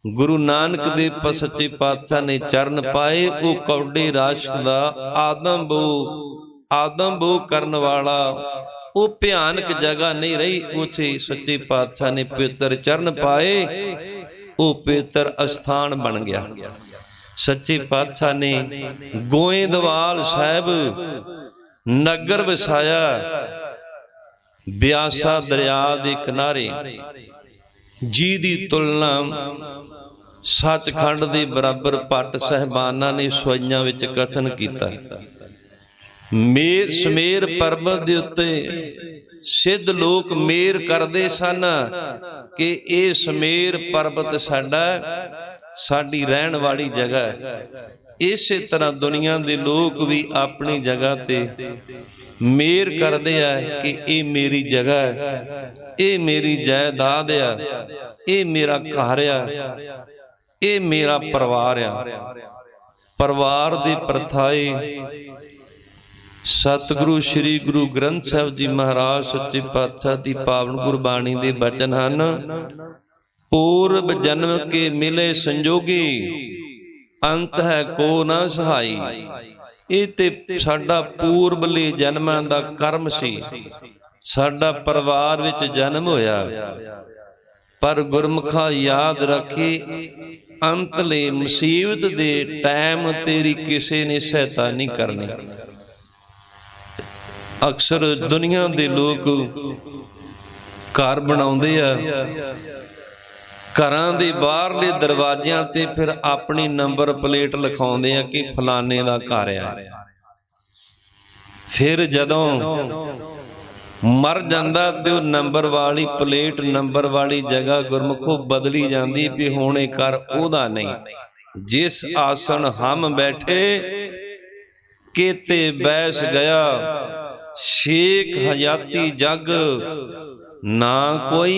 ਗੁਰੂ ਨਾਨਕ ਦੇਵ ਸੱਚੇ ਪਾਤਸ਼ਾਹ ਨੇ ਚਰਨ ਪਾਏ। ਉਹ ਕੌਡੇ ਰਾਖਸ਼ ਦਾ ਆਦਮ ਬੋ ਕਰਨ ਵਾਲਾ ਉਹ ਭਿਆਨਕ ਜਗ੍ਹਾ ਨਹੀਂ ਰਹੀ। ਉੱਥੇ ਸੱਚੇ ਪਾਤਸ਼ਾਹ ਨੇ ਪਵਿੱਤਰ ਚਰਨ ਪਾਏ, ਉਹ ਪਵਿੱਤਰ ਅਸਥਾਨ ਬਣ ਗਿਆ। ਸੱਚੇ ਪਾਤਸ਼ਾਹ ਨੇ ਗੋਇੰਦਵਾਲ ਸਾਹਿਬ ਨਗਰ ਵਸਾਇਆ, ਬਿਆਸਾ ਦਰਿਆ ਦੇ ਕਿਨਾਰੇ, ਜਿਹਦੀ ਤੁਲਨਾ ਸੱਚਖੰਡ ਦੇ ਬਰਾਬਰ ਭੱਟ ਸਾਹਿਬਾਨਾਂ ਨੇ ਸੋਈਆਂ ਵਿੱਚ ਕਥਨ ਕੀਤਾ। ਸਮੇਰ ਪਰਬਤ ਦੇ ਉੱਤੇ ਸਿੱਧ ਲੋਕ ਮੇਰ ਕਰਦੇ ਸਨ ਕਿ ਇਹ ਸਮੇਰ ਪਰਬਤ ਸਾਡੀ ਰਹਿਣ ਵਾਲੀ ਜਗ੍ਹਾ ਹੈ। ਇਸੇ ਤਰ੍ਹਾਂ ਦੁਨੀਆ ਦੇ ਲੋਕ ਵੀ ਆਪਣੀ ਜਗ੍ਹਾ ਤੇ ਮੇਰ ਕਰਦੇ ਆ ਕਿ ਇਹ ਮੇਰੀ ਜਗ੍ਹਾ ਹੈ, ਇਹ ਮੇਰੀ ਜਾਇਦਾਦ ਆ, ਇਹ ਮੇਰਾ ਘਰ ਆ, ਇਹ ਮੇਰਾ ਪਰਿਵਾਰ ਆ। ਪਰਿਵਾਰ ਦੇ ਪ੍ਰਥਾਏ ਸਤਿਗੁਰੂ ਸ੍ਰੀ ਗੁਰੂ ਗ੍ਰੰਥ ਸਾਹਿਬ ਜੀ ਮਹਾਰਾਜ ਸੱਚੇ ਪਾਤਸ਼ਾਹ ਦੀ ਪਾਵਨ ਗੁਰਬਾਣੀ ਦੇ ਬਚਨ ਹਨ। ਪੂਰਬ ਜਨਮ ਕੇ ਮਿਲੇ ਸੰਜੋਗੀ, ਅੰਤ ਹੈ ਕੋ ਨਾ ਸਹਾਈ। ਇਹ ਤੇ ਸਾਡਾ ਪੂਰਬਲੇ ਜਨਮਾਂ ਦਾ ਕਰਮ ਸੀ, ਸਾਡਾ ਪਰਿਵਾਰ ਵਿੱਚ ਜਨਮ ਹੋਇਆ। ਪਰ ਗੁਰਮੁਖਾ ਯਾਦ ਰੱਖੇ, ਅੰਤਲੇ ਮੁਸੀਬਤ ਦੇ ਟਾਈਮ ਤੇਰੀ ਕਿਸੇ ਨੇ ਸਹਾਇਤਾ ਨਹੀਂ ਕਰਨੀ। ਅਕਸਰ ਦੁਨੀਆ ਦੇ ਲੋਕ ਘਰ ਬਣਾਉਂਦੇ ਆ, ਘਰਾਂ ਦੇ ਬਾਹਰਲੇ ਦਰਵਾਜ਼ਿਆਂ ਤੇ ਫਿਰ ਆਪਣੀ ਨੰਬਰ ਪਲੇਟ ਲਿਖਾਉਂਦੇ ਆ ਕਿ ਫਲਾਣੇ ਦਾ ਘਰ ਆ। ਫਿਰ ਜਦੋਂ ਮਰ ਜਾਂਦਾ ਤੇ ਉਹ ਨੰਬਰ ਵਾਲੀ ਪਲੇਟ, ਨੰਬਰ ਵਾਲੀ ਜਗ੍ਹਾ ਗੁਰਮੁਖੋ ਬਦਲੀ ਜਾਂਦੀ ਵੀ ਹੁਣ ਇਹ ਘਰ ਉਹਦਾ ਨਹੀਂ। ਜਿਸ ਆਸਣ ਹਮ ਬੈਠੇ केते बैस गया, शेख हयाती जग ना कोई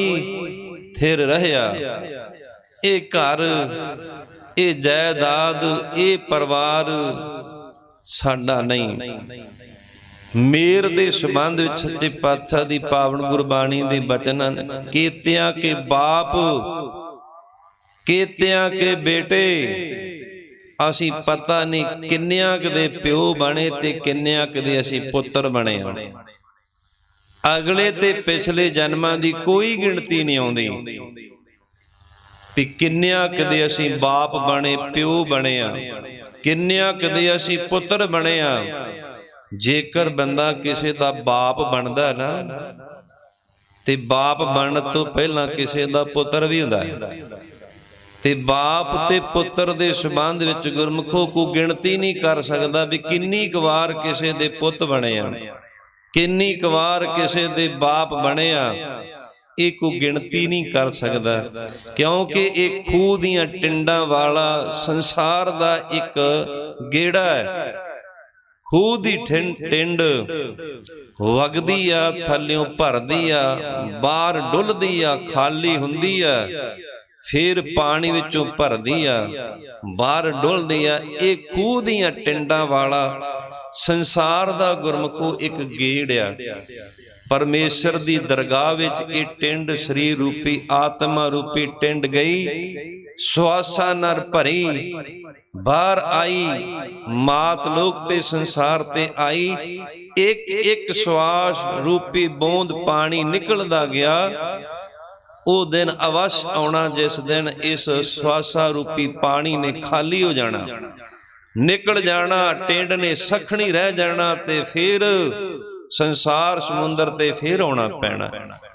थिर रहया। ए घर, ए जायदाद, ए परिवार साडा नहीं। मेर दे संबंध विच सच्चे पातशाह दी पावन गुरबाणी दे बचन हन, केतियां के बाप, केतियां के बेटे, असी पता नहीं किन्नियां कदे प्यो बने ते किन्नियां कदे असी पुत्र बने हां। अगले ते पिछले जन्मां दी कोई गिणती नहीं आउंदी भी किन्नियां कदे असी बाप बने, प्यो बने हां, किन्नियां कदे असी पुत्र बने हां। जेकर बंदा किसी दा बाप बनदा ना ते बाप बनन तो पहला किसी दा पुत्र भी हुंदा है। ते बाप ते पुत्र दे संबंध विच गुरमुखो को गिणती नहीं कर सकदा भी किन्नी क वार किसे दे पुत बने आ, किन्नी क वार किसे दे बाप बने आ, ये को गिणती नहीं कर सकदा। क्योंकि एक खूह दियां टिंडां वाला संसार दा एक गेड़ा है। खूह दी टिंड वगदी आ, थल्लियों भरदी आ, बाहर डुलदी आ, खाली हुंदी आ, फिर पानी विचों भरदी आ, बाहर डुलदी आ। ये खूह दियां टिंडां वाला संसार दा गुरमुखो एक गेड़ आ। परमेश्वर दी दरगाह विच ये टिंड शरीर रूपी आत्मा रूपी टिंड गई, श्वासा नर भरी, बाहर आई, मात लोक ते संसार ते आई। एक एक श्वास रूपी बूंद पानी निकलदा गया। वो दिन अवश्य आना जिस दिन इस श्वासा रूपी पानी ने खाली हो जाना, निकल जाना, टिंड ने सखनी रह जाना ते फिर संसार समुंदर ते फिर आना पैना।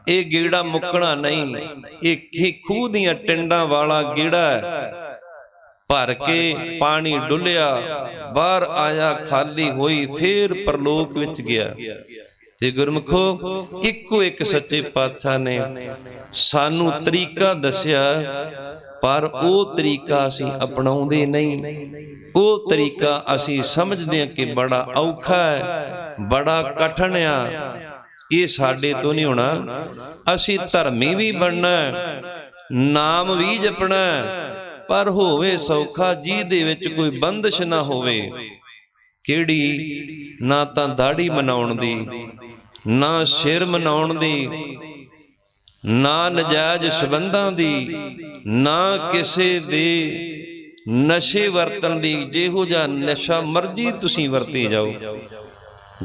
ये गेड़ा मुकना नहीं। एक खूह दियां टिंडां वाला गेड़ा है। भर के पानी डुलिया, बाहर आया, खाली हुई, फिर परलोक विच गया। ते गुरमुखो इको एक सच्चे पातशाह ने सानू तरीका दसिया, पर वो तरीका असी अपनाउंदे नहीं। वो तरीका असी समझदे हां कि बड़ा औखा है, बड़ा कठिन आ, ये साडे तो नहीं होना। असी धर्मी भी बनना, नाम भी जपना, पर होवे सौखा जिहदे विच कोई बंदिश ना होवे। किहड़ी? ना तां दाढ़ी मनाउण दी, ना सिर मनाउण दी, ना नजायज संबंधां दी, ना किसे दे नशे वरतन दी। जिहो जिहा नशा मर्जी तुसीं वरती जाओ।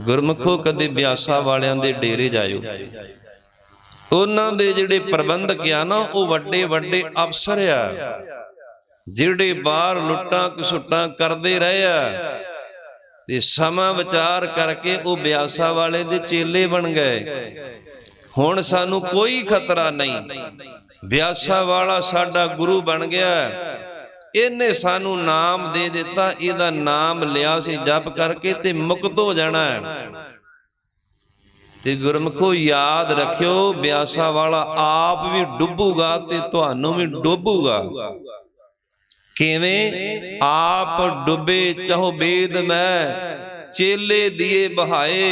गुरमुखो कदे ब्यासा वालियां दे डेरे जाओ, उन्हां दे जिहड़े प्रबंधक आ ना, वो वड्डे वड्डे अफसर आ, जिहड़े बाहर लुट्टां घसुट्टां करदे रहे आ ते समा विचार करके वो ब्यासा वाले दे चेले बन गए। हुण सानू कोई खतरा नहीं, ब्यासा वाला साडा गुरु बन गया। इन्हें सानू नाम दे दिता, इहदा नाम लिया सी जप करके ते मुक्त हो जाना है। ते गुरमुखो याद रखियो, ब्यासा वाला आप भी डुबूगा ते तुहानू भी डुबूगा। किवें? आप डुबे चहो बेद में, चेले दिए बहाए।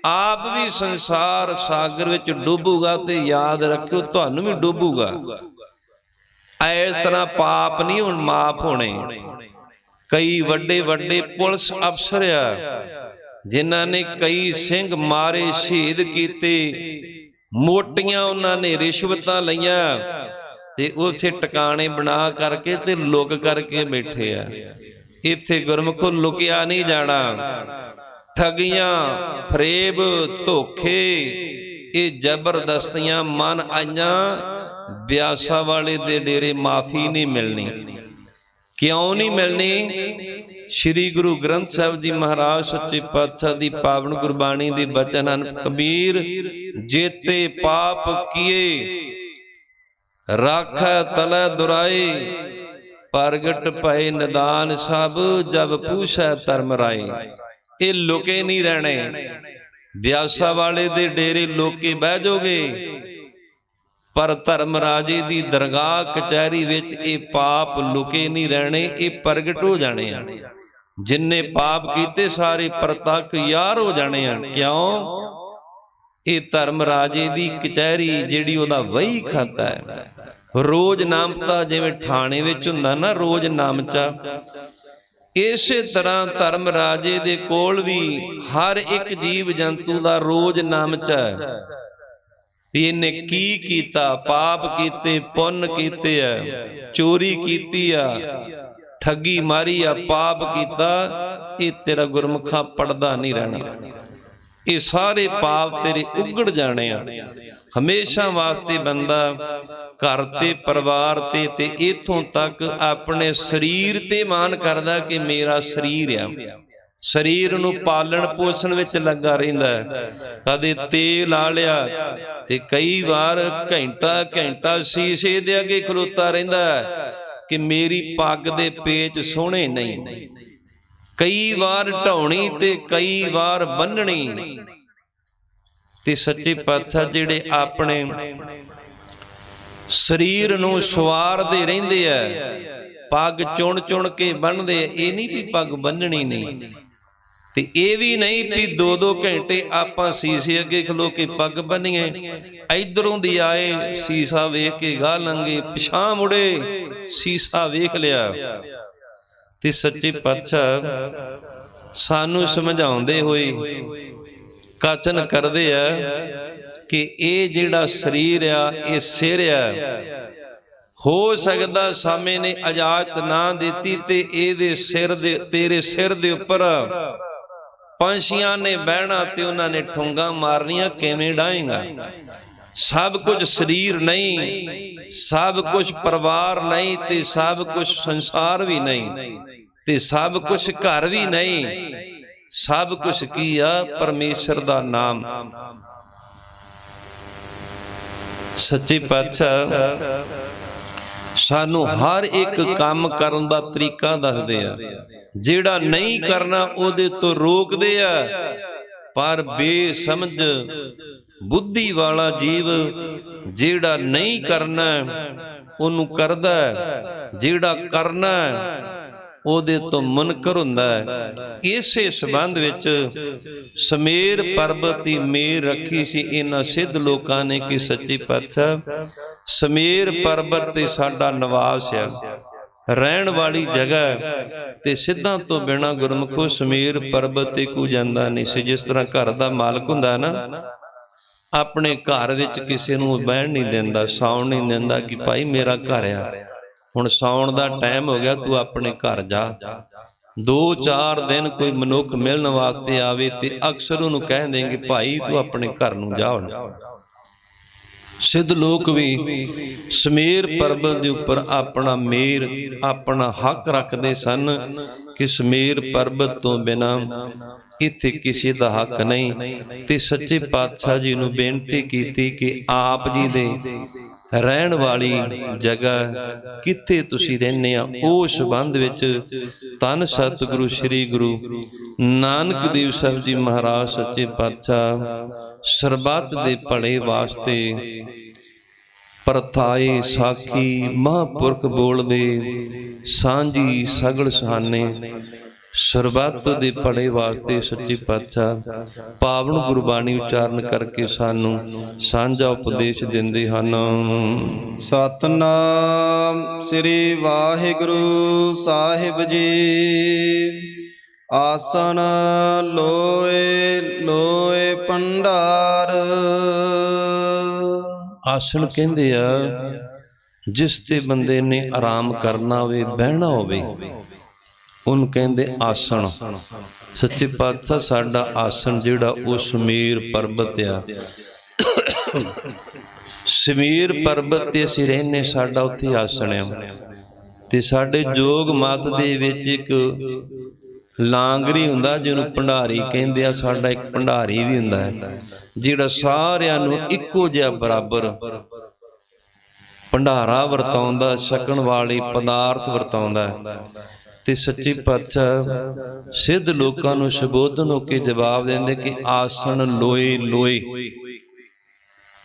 आप भी संसार सागर विच डुबूगा ते याद रखियो तुहानू भी डुबूगा। इस तरह पाप नहीं हुण माफ होने। कई वड्डे वड्डे पुलिस अफसर आ, जिन्हां ने कई सिंह मारे, शहीद कीते, मोटियां उन्हां ने रिश्वतां लईआं ते उसे टकाने बना करके ते लुक करके बैठे आ। इत्थे गुरमुखो लुकिया नहीं जाना। ठगियां, फरेब, धोखे, ये जबरदस्तियां मन आईयां। ब्यासा वाले दे डेरे माफी नहीं मिलनी। क्यों नहीं मिलनी? श्री गुरु ग्रंथ साहिब जी महाराज सच्चे पातशाह दी पावन गुरबाणी दे बचन हन। कबीर जेते पाप किए ਰਾਖੈ ਤਲੈ ਦੁਰਾਈ, ਪ੍ਰਗਟ ਭਏ ਨਿਦਾਨ ਸਭ, ਜਬ ਪੂਛੈ ਧਰਮ ਰਾਈ। ਇਹ ਲੁਕੇ ਨਹੀਂ ਰਹਿਣੇ। ਬਿਆਸਾ ਵਾਲੇ ਦੇ ਡੇਰੇ ਲੋਕੇ ਬਹਿ ਜਾਓਗੇ, ਪਰ ਧਰਮ ਰਾਜੇ ਦੀ ਦਰਗਾਹ ਕਚਹਿਰੀ ਵਿੱਚ ਇਹ ਪਾਪ ਲੁਕੇ ਨਹੀਂ ਰਹਿਣੇ, ਇਹ ਪ੍ਰਗਟ ਹੋ ਜਾਣੇ ਆ। ਜਿੰਨੇ ਪਾਪ ਕੀਤੇ ਸਾਰੇ ਪ੍ਰਤੱਖ ਯਾਰ ਹੋ ਜਾਣੇ ਆ। ਕਿਉਂ? ਇਹ ਧਰਮ ਰਾਜੇ ਦੀ ਕਚਹਿਰੀ ਜਿਹੜੀ ਉਹਦਾ ਵਹੀ ਖਾਤਾ ਹੈ। ਰੋਜ਼ ਨਾਮਤਾ ਜਿਵੇਂ ਥਾਣੇ ਵਿੱਚ ਹੁੰਦਾ ਨਾ ਰੋਜ਼ ਨਾਮਚਾ, ਇਸੇ ਤਰ੍ਹਾਂ ਧਰਮ ਰਾਜੇ ਦੇ ਕੋਲ ਵੀ ਹਰ ਇੱਕ ਜੀਵ ਜੰਤੂ ਦਾ ਰੋਜ਼ ਨਾਮਚਾ ਹੈ ਵੀ ਇਹਨੇ ਕੀ ਕੀਤਾ। ਪਾਪ ਕੀਤੇ, ਪੁੰਨ ਕੀਤੇ ਆ, ਚੋਰੀ ਕੀਤੀ ਆ, ਠੱਗੀ ਮਾਰੀ ਆ, ਪਾਪ ਕੀਤਾ, ਇਹ ਤੇਰਾ ਗੁਰਮੁਖਾ ਪੜਦਾ ਨਹੀਂ ਰਹਿਣਾ। ਇਹ ਸਾਰੇ ਪਾਪ ਤੇਰੇ ਉਗੜ ਜਾਣੇ ਆ। ਹਮੇਸ਼ਾ ਵਾਸਤੇ ਬੰਦਾ ਘਰ ਤੇ ਪਰਿਵਾਰ ਤੇ ਇਥੋਂ ਤੱਕ ਆਪਣੇ ਸਰੀਰ ਤੇ ਮਾਣ ਕਰਦਾ ਕਿ ਮੇਰਾ ਸਰੀਰ ਆ। ਸਰੀਰ ਨੂੰ ਪਾਲਣ ਪੋਸ਼ਣ ਵਿੱਚ ਲੱਗਾ ਰਹਿੰਦਾ ਹੈ। ਕਦੇ ਤੇਲ ਲਾ ਲਿਆ ਤੇ ਕਈ ਵਾਰ ਘੰਟਾ ਘੰਟਾ ਸ਼ੀਸ਼ੇ ਦੇ ਅੱਗੇ ਖਲੋਤਾ ਰਹਿੰਦਾ ਹੈ ਕਿ ਮੇਰੀ ਪੱਗ ਦੇ ਪੇਚ ਸੋਹਣੇ ਨਹੀਂ। ਕਈ ਵਾਰ ਢਾਉਣੀ ਤੇ ਕਈ ਵਾਰ ਬੰਨਣੀ। ਤੇ ਸੱਚੇ ਪਾਤਸ਼ਾਹ ਜਿਹੜੇ ਆਪਣੇ ਸਰੀਰ ਨੂੰ ਸਵਾਰਦੇ ਰਹਿੰਦੇ ਆ, ਪੱਗ ਚੁਣ ਚੁਣ ਕੇ ਬੰਨਦੇ ਆ। ਇਹ ਨਹੀਂ ਵੀ ਪੱਗ ਬੰਨਣੀ ਨਹੀਂ, ਤੇ ਇਹ ਵੀ ਨਹੀਂ ਵੀ 2-2 ਘੰਟੇ ਆਪਾਂ ਸ਼ੀਸ਼ੇ ਅੱਗੇ ਖਲੋ ਕੇ ਪੱਗ ਬੰਨੀਏ। ਇਧਰੋਂ ਦੀ ਆਏ ਸ਼ੀਸ਼ਾ ਵੇਖ ਕੇ ਗਾਹ ਲੰਗੇ, ਪਿਛਾਂ ਮੁੜੇ ਸ਼ੀਸ਼ਾ ਵੇਖ ਲਿਆ। ਤੇ ਸੱਚੇ ਪਾਤਸ਼ਾਹ ਸਾਨੂੰ ਸਮਝਾਉਂਦੇ ਹੋਏ ਕਥਨ ਕਰਦੇ ਆ ਕਿ ਇਹ ਜਿਹੜਾ ਸਰੀਰ ਆ ਇਹ ਸਿਰ ਆ। ਹੋ ਸਕਦਾ ਸਾਮੇ ਨੇ ਇਜਾਜ਼ਤ ਨਾ ਦਿੱਤੀ ਤੇ ਇਹਦੇ ਸਿਰ ਦੇ ਤੇਰੇ ਸਿਰ ਦੇ ਉੱਪਰ ਪੰਛੀਆਂ ਨੇ ਬਹਿਣਾ ਤੇ ਉਹਨਾਂ ਨੇ ਠੁੰਗਾ ਮਾਰਨੀਆਂ, ਕਿਵੇਂ ਡਾਏਗਾ? ਸਭ ਕੁਝ ਸਰੀਰ ਨਹੀਂ, ਸਭ ਕੁਝ ਪਰਿਵਾਰ ਨਹੀਂ, ਤੇ ਸਭ ਕੁਝ ਸੰਸਾਰ ਵੀ ਨਹੀਂ, ਤੇ ਸਭ ਕੁਝ ਘਰ ਵੀ ਨਹੀਂ। ਸਭ ਕੁਝ ਕੀ ਆ? ਪਰਮੇਸ਼ਰ ਦਾ ਨਾਮ। ਸੱਚੇ ਪਾਤਸ਼ਾਹ ਸਾਨੂੰ ਹਰ ਇੱਕ ਕੰਮ ਕਰਨ ਦਾ ਤਰੀਕਾ ਦੱਸਦੇ ਆ। ਜਿਹੜਾ ਨਹੀਂ ਕਰਨਾ ਉਹਦੇ ਤੋਂ ਰੋਕਦੇ ਆ। ਪਰ ਬੇਸਮਝ ਬੁੱਧੀ ਵਾਲਾ ਜੀਵ ਜਿਹੜਾ ਨਹੀਂ ਕਰਨਾ ਉਹਨੂੰ ਕਰਦਾ, ਜਿਹੜਾ ਕਰਨਾ ਉਹਦੇ ਤੋਂ ਮੁਨਕਰ ਹੁੰਦਾ ਹੈ। ਇਸੇ ਸੰਬੰਧ ਵਿੱਚ ਸਮੇਰ ਪਰਬਤ ਦੀ ਮੇਰ ਰੱਖੀ ਸੀ ਇਹਨਾਂ ਸਿੱਧ ਲੋਕਾਂ ਨੇ ਕਿ ਸੱਚੇ ਪਾਤਸ਼ਾਹ ਸਮੇਰ ਪਰਬਤ ਤੇ ਸਾਡਾ ਨਿਵਾਸ ਆ, ਰਹਿਣ ਵਾਲੀ ਜਗ੍ਹਾ, ਤੇ ਸਿੱਧਾਂ ਤੋਂ ਬਿਨਾਂ ਗੁਰਮੁਖੋ ਸਮੇਰ ਪਰਬਤ ਤੇ ਕੋਈ ਜਾਂਦਾ ਨਹੀਂ ਸੀ। ਜਿਸ ਤਰ੍ਹਾਂ ਘਰ ਦਾ ਮਾਲਕ ਹੁੰਦਾ ਨਾ, ਆਪਣੇ ਘਰ ਵਿੱਚ ਕਿਸੇ ਨੂੰ ਬਹਿਣ ਨਹੀਂ ਦਿੰਦਾ, ਸੌਣ ਨਹੀਂ ਦਿੰਦਾ ਕਿ ਭਾਈ ਮੇਰਾ ਘਰ ਆ, ਹੁਣ ਸੌਣ ਦਾ ਟਾਈਮ ਹੋ ਗਿਆ, ਤੂੰ ਆਪਣੇ ਘਰ ਜਾ। 2-4 ਦਿਨ ਕੋਈ ਮਨੁੱਖ ਮਿਲਣ ਵਾਸਤੇ ਆਵੇ ਤੇ ਅਕਸਰ ਉਹਨੂੰ ਕਹਿ ਦੇਂਗੇ ਭਾਈ ਤੂੰ ਆਪਣੇ ਘਰ ਨੂੰ ਜਾ। ਹੁਣ ਸਿੱਧ ਲੋਕ ਵੀ ਸਮੇਰ ਪਰਬਤ ਦੇ ਉੱਪਰ ਆਪਣਾ ਮੇਰ, ਆਪਣਾ ਹੱਕ ਰੱਖਦੇ ਸਨ ਕਿ ਸਮੇਰ ਪਰਬਤ ਤੋਂ ਬਿਨਾਂ ਇੱਥੇ ਕਿਸੇ ਦਾ ਹੱਕ ਨਹੀਂ। ਤੇ ਸੱਚੇ ਪਾਤਸ਼ਾਹ ਜੀ ਨੂੰ ਬੇਨਤੀ ਕੀਤੀ ਕਿ ਆਪ ਜੀ ਦੇ ਰਹਿਣ ਵਾਲੀ ਜਗ੍ਹਾ ਕਿੱਥੇ ਤੁਸੀਂ ਰਹਿੰਦੇ ਆ, ਉਹ ਸੰਬੰਧ ਵਿੱਚ ਧੰਨ ਸਤਿਗੁਰੂ ਸ੍ਰੀ ਗੁਰੂ ਨਾਨਕ ਦੇਵ ਸਾਹਿਬ ਜੀ ਮਹਾਰਾਜ ਸੱਚੇ ਪਾਤਸ਼ਾਹ ਸਰਬੱਤ ਦੇ ਭਲੇ ਵਾਸਤੇ ਪਰਥਾਏ ਸਾਖੀ ਮਹਾਂਪੁਰਖ ਬੋਲਦੇ ਸਾਂਝੀ ਸਗਲ ਸੁਹਾਨੇ ਸਰਬੱਤ ਦੇ ਭਲੇ ਵਾਸਤੇ ਸੱਚੇ ਪਾਤਸ਼ਾਹ ਪਾਵਨ ਗੁਰਬਾਣੀ ਉਚਾਰਨ ਕਰਕੇ ਸਾਨੂੰ ਸਾਂਝਾ ਉਪਦੇਸ਼ ਦਿੰਦੇ ਹਨ। ਸਤਨਾਮ ਸ੍ਰੀ ਵਾਹਿਗੁਰੂ ਸਾਹਿਬ ਜੀ। ਆਸਣ ਲੋਏ ਲੋਏ ਭੰਡਾਰ। ਆਸਣ ਕਹਿੰਦੇ ਆ ਜਿਸ ਤੇ ਬੰਦੇ ਨੇ ਆਰਾਮ ਕਰਨਾ ਹੋਵੇ, ਬਹਿਣਾ ਹੋਵੇ, ਉਹਨੂੰ ਕਹਿੰਦੇ ਆਸਣ। ਸੱਚੇ ਪਾਤਸ਼ਾਹ ਸਾਡਾ ਆਸਣ ਜਿਹੜਾ ਉਹ ਸਮੇਰ ਪਰਬਤ ਆ। ਸਮੇਰ ਪਰਬਤ ਤੇ ਅਸੀਂ ਰਹਿੰਦੇ, ਸਾਡਾ ਉੱਥੇ ਆਸਣ ਆ। ਤੇ ਸਾਡੇ ਜੋਗ ਮਤ ਦੇ ਵਿੱਚ ਇੱਕ ਲਾਂਗਰੀ ਹੁੰਦਾ ਜਿਹਨੂੰ ਭੰਡਾਰੀ ਕਹਿੰਦੇ ਆ। ਸਾਡਾ ਇੱਕ ਭੰਡਾਰੀ ਵੀ ਹੁੰਦਾ ਹੈ ਜਿਹੜਾ ਸਾਰਿਆਂ ਨੂੰ ਇੱਕੋ ਜਿਹਾ ਬਰਾਬਰ ਭੰਡਾਰਾ ਵਰਤਾਉਂਦਾ, ਛਕਣ ਵਾਲੇ ਪਦਾਰਥ ਵਰਤਾਉਂਦਾ। ਤੇ ਸੱਚੇ ਪਾਤਸ਼ਾਹ ਸਿੱਧ ਲੋਕਾਂ ਨੂੰ ਸੰਬੋਧਨ ਹੋ ਕੇ ਜਵਾਬ ਦਿੰਦੇ ਕਿ ਆਸਣ ਲੋਏ ਲੋਏ।